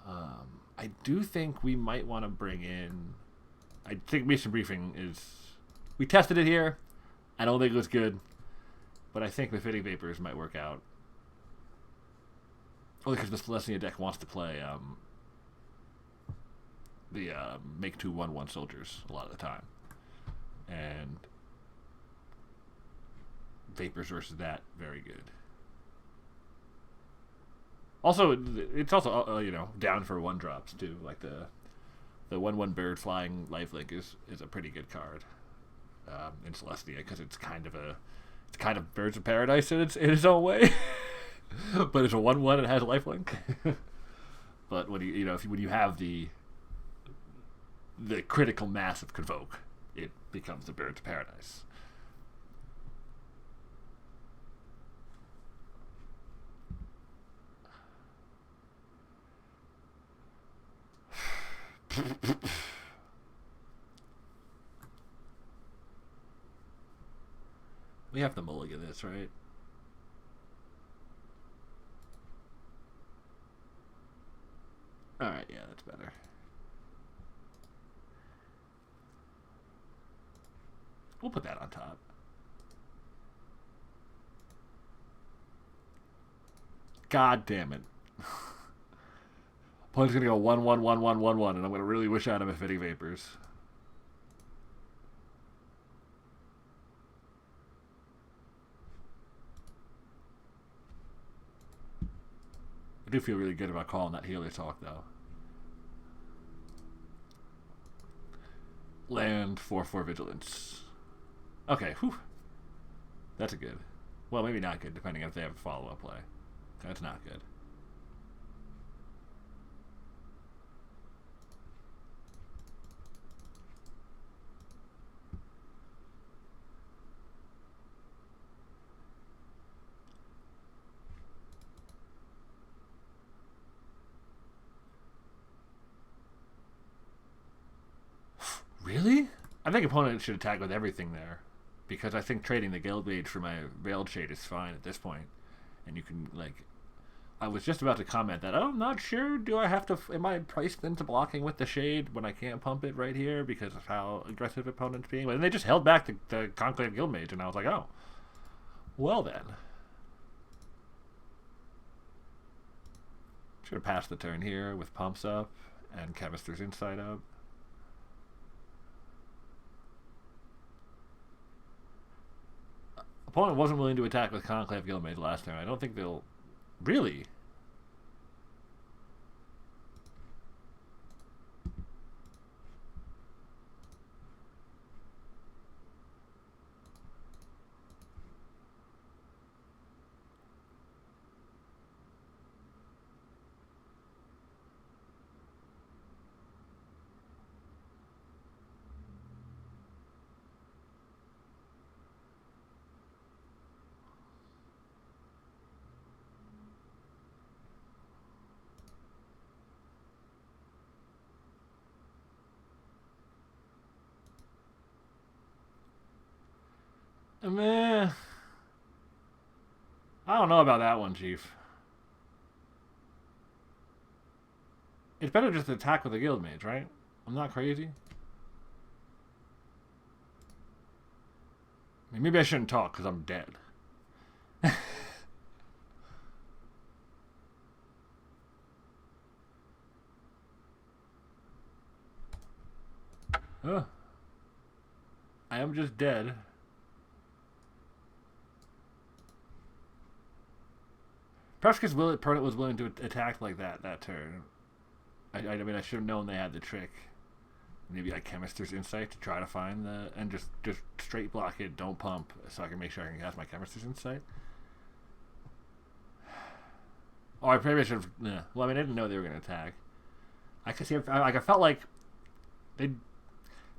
I do think we might want to bring in... I think Mission Briefing is... We tested it here. I don't think it was good. But I think the Fitting Vapors might work out. Only because the Celestia deck wants to play the make 2/1/1 soldiers a lot of the time. And... Vapors versus that, very good. Also, it's also down for 1-drops too. Like the 1/1 bird flying lifelink is a pretty good card in Celestia, because it's kind of Birds of Paradise in its own way. But it's a 1/1 and it has a lifelink. But when you have the critical mass of Convoke, it becomes the Birds of Paradise. We have to mulligan this, right? Alright, yeah, that's better. We'll put that on top. God damn it. Opponent's gonna go 1/1/1/1/1/1, and I'm gonna really wish out him a Fitting Vapors. I do feel really good about calling that Healer Talk, though. Land 4/4 Vigilance. Okay, whew. That's a good. Well, maybe not good, depending on if they have a follow-up play. That's not good. Really? I think opponent should attack with everything there, because I think trading the Guild Mage for my Veiled Shade is fine at this point. And you can, like... I was just about to comment that, I'm not sure, am I priced into blocking with the Shade when I can't pump it right here because of how aggressive opponent's being? And they just held back the Conclave Guild Mage, and I was like, oh. Well then. Should have passed the turn here with Pumps up and Chemist's Insight up. Opponent wasn't willing to attack with Conclave Guildmage last time. I don't think they'll... Really? Meh. I don't know about that one, Chief. It's better just to attack with a guild mage, right? I'm not crazy. I mean, maybe I shouldn't talk because I'm dead. Oh, I am just dead. Perhaps because opponent was willing to attack like that turn. I mean, I should have known they had the trick. Maybe like Chemister's Insight to try to find and just straight block it, don't pump, so I can make sure I can cast my Chemister's Insight. Oh, I probably should have. Yeah. Well, I mean, I didn't know they were going to attack. I could see. Like I felt like they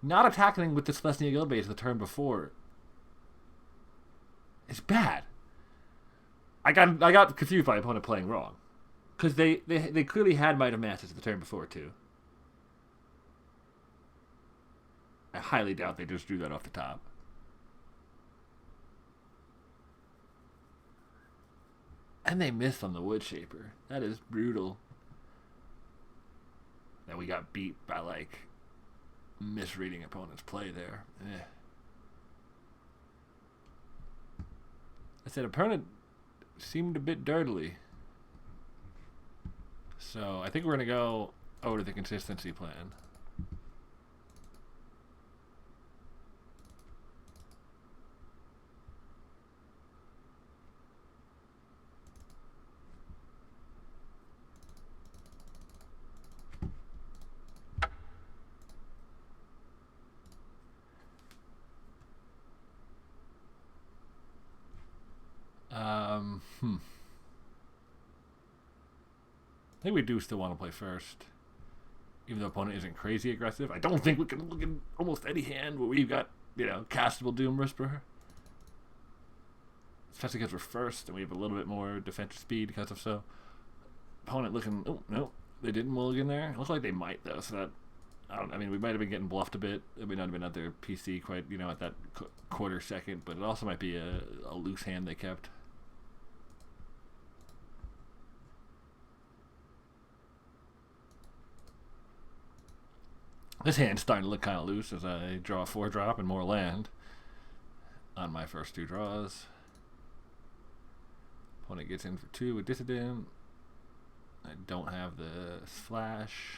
not attacking with the Celestia Guild base the turn before. It's bad. I got confused by opponent playing wrong, because they clearly had Might of Masses the turn before too. I highly doubt they just drew that off the top. And they missed on the Wood Shaper. That is brutal. That we got beat by like misreading opponent's play there. I said opponent seemed a bit dirtily. So I think we're going to go over to the consistency plan. I think we do still want to play first. Even though opponent isn't crazy aggressive. I don't think we can look at almost any hand where we've got, castable Doom Whisperer. Especially because we're first and we have a little bit more defensive speed because of so. Opponent looking, oh, no, they didn't mulligan there. It looks like they might though, so that, I mean, we might have been getting bluffed a bit. It may not have been at their PC quite, at that quarter second, but it also might be a loose hand they kept. This hand's starting to look kind of loose as I draw a 4-drop and more land on my first 2 draws. Opponent gets in for 2 with Dissident. I don't have the Flash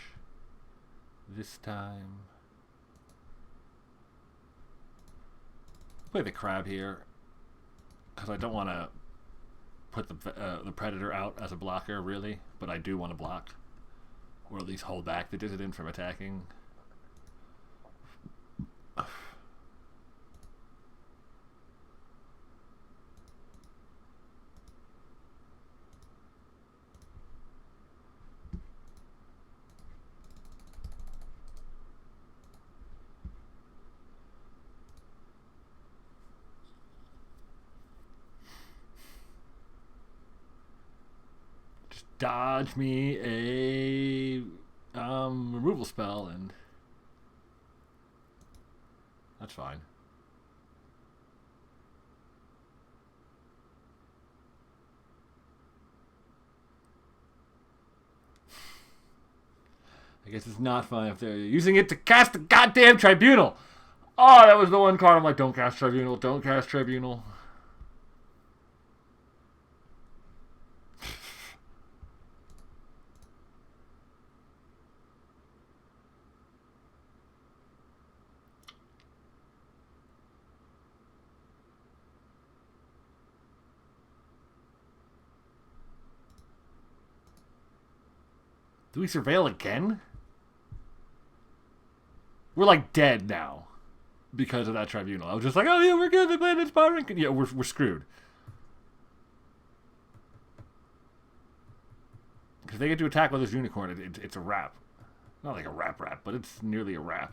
this time. Play the Crab here because I don't want to put the Predator out as a blocker, really, but I do want to block, or at least hold back the Dissident from attacking. Just dodge me a removal spell and that's fine. I guess it's not fine if they're using it to cast the goddamn Tribunal. Oh, that was the one card I'm like, don't cast Tribunal, don't cast Tribunal. Do we surveil again? We're like dead now because of that Tribunal. I was just like, oh yeah, we're good. They played Inspiring. Yeah, we're screwed. Because they get to attack with this Unicorn, it's a wrap. Not like a wrap, but it's nearly a wrap.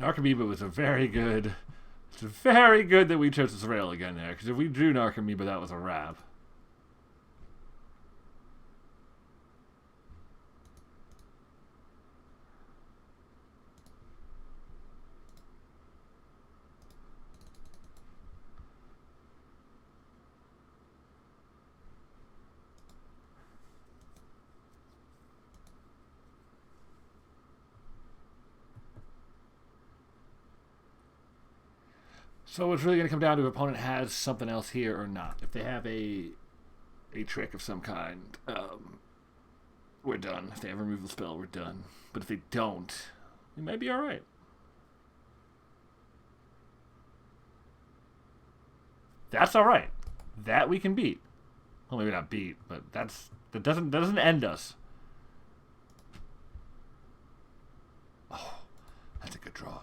Narcomoeba was a very good. It's very good that we chose this rail again there, because if we drew Narcomoeba, that was a wrap. So it's really going to come down to if opponent has something else here or not. If they have a trick of some kind, we're done. If they have a removal spell, we're done. But if they don't, we might be all right. That's all right. That we can beat. Well, maybe not beat, but that doesn't end us. Oh, that's a good draw.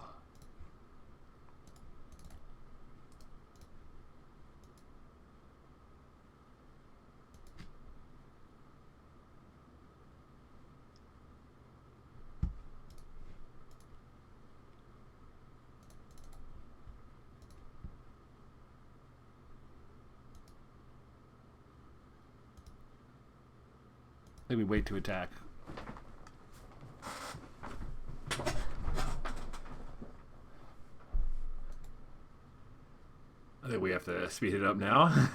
Maybe wait to attack. I think we have to speed it up now.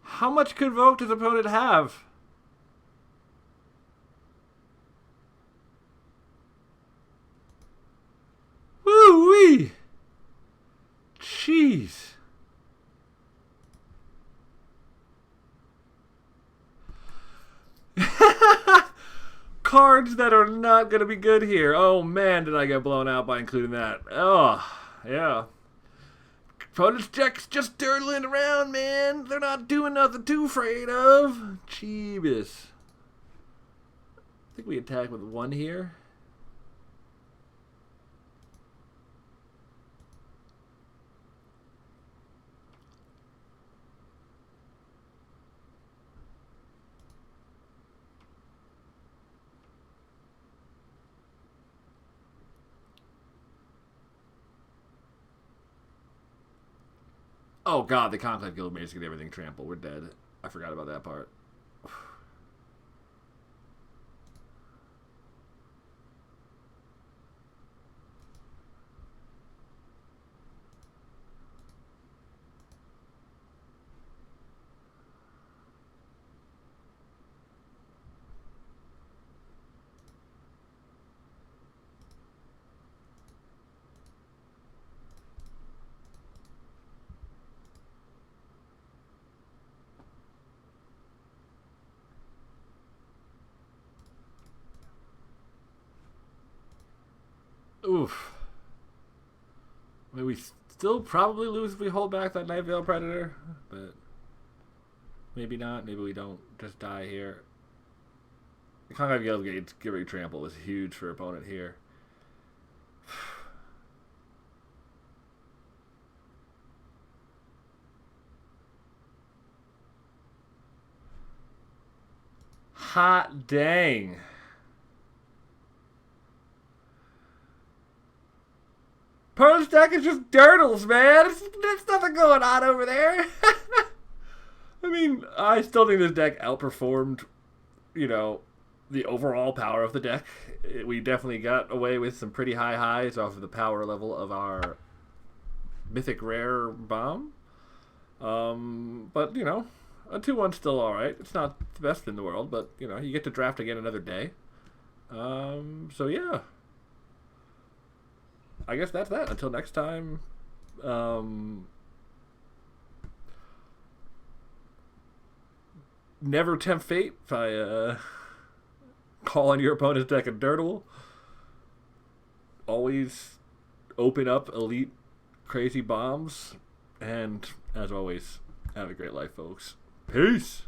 How much Convoke does opponent have? Woo-wee! Jeez. Cards that are not going to be good here. Oh man, did I get blown out by including that. Oh, yeah. Opponent's deck's just dirtling around, man. They're not doing nothing too afraid of. Jeebus. I think we attack with 1 here. Oh god, the Conclave Guildmates get everything trampled. We're dead. I forgot about that part. Oof. I mean, we still probably lose if we hold back that Night Veil Predator, but maybe not. Maybe we don't just die here. The Conclave Guildmates giving trample was huge for opponent here. Hot dang. Opponent's deck is just dirtles, man. There's nothing going on over there. I mean, I still think this deck outperformed, you know, the overall power of the deck. We definitely got away with some pretty high highs off of the power level of our Mythic Rare bomb. But, you know, a 2-1's still alright. It's not the best in the world, but, you know, you get to draft again another day. So, yeah. I guess that's that. Until next time, never tempt fate by calling your opponent's deck a dirtle. Always open up elite crazy bombs. And, as always, have a great life, folks. Peace!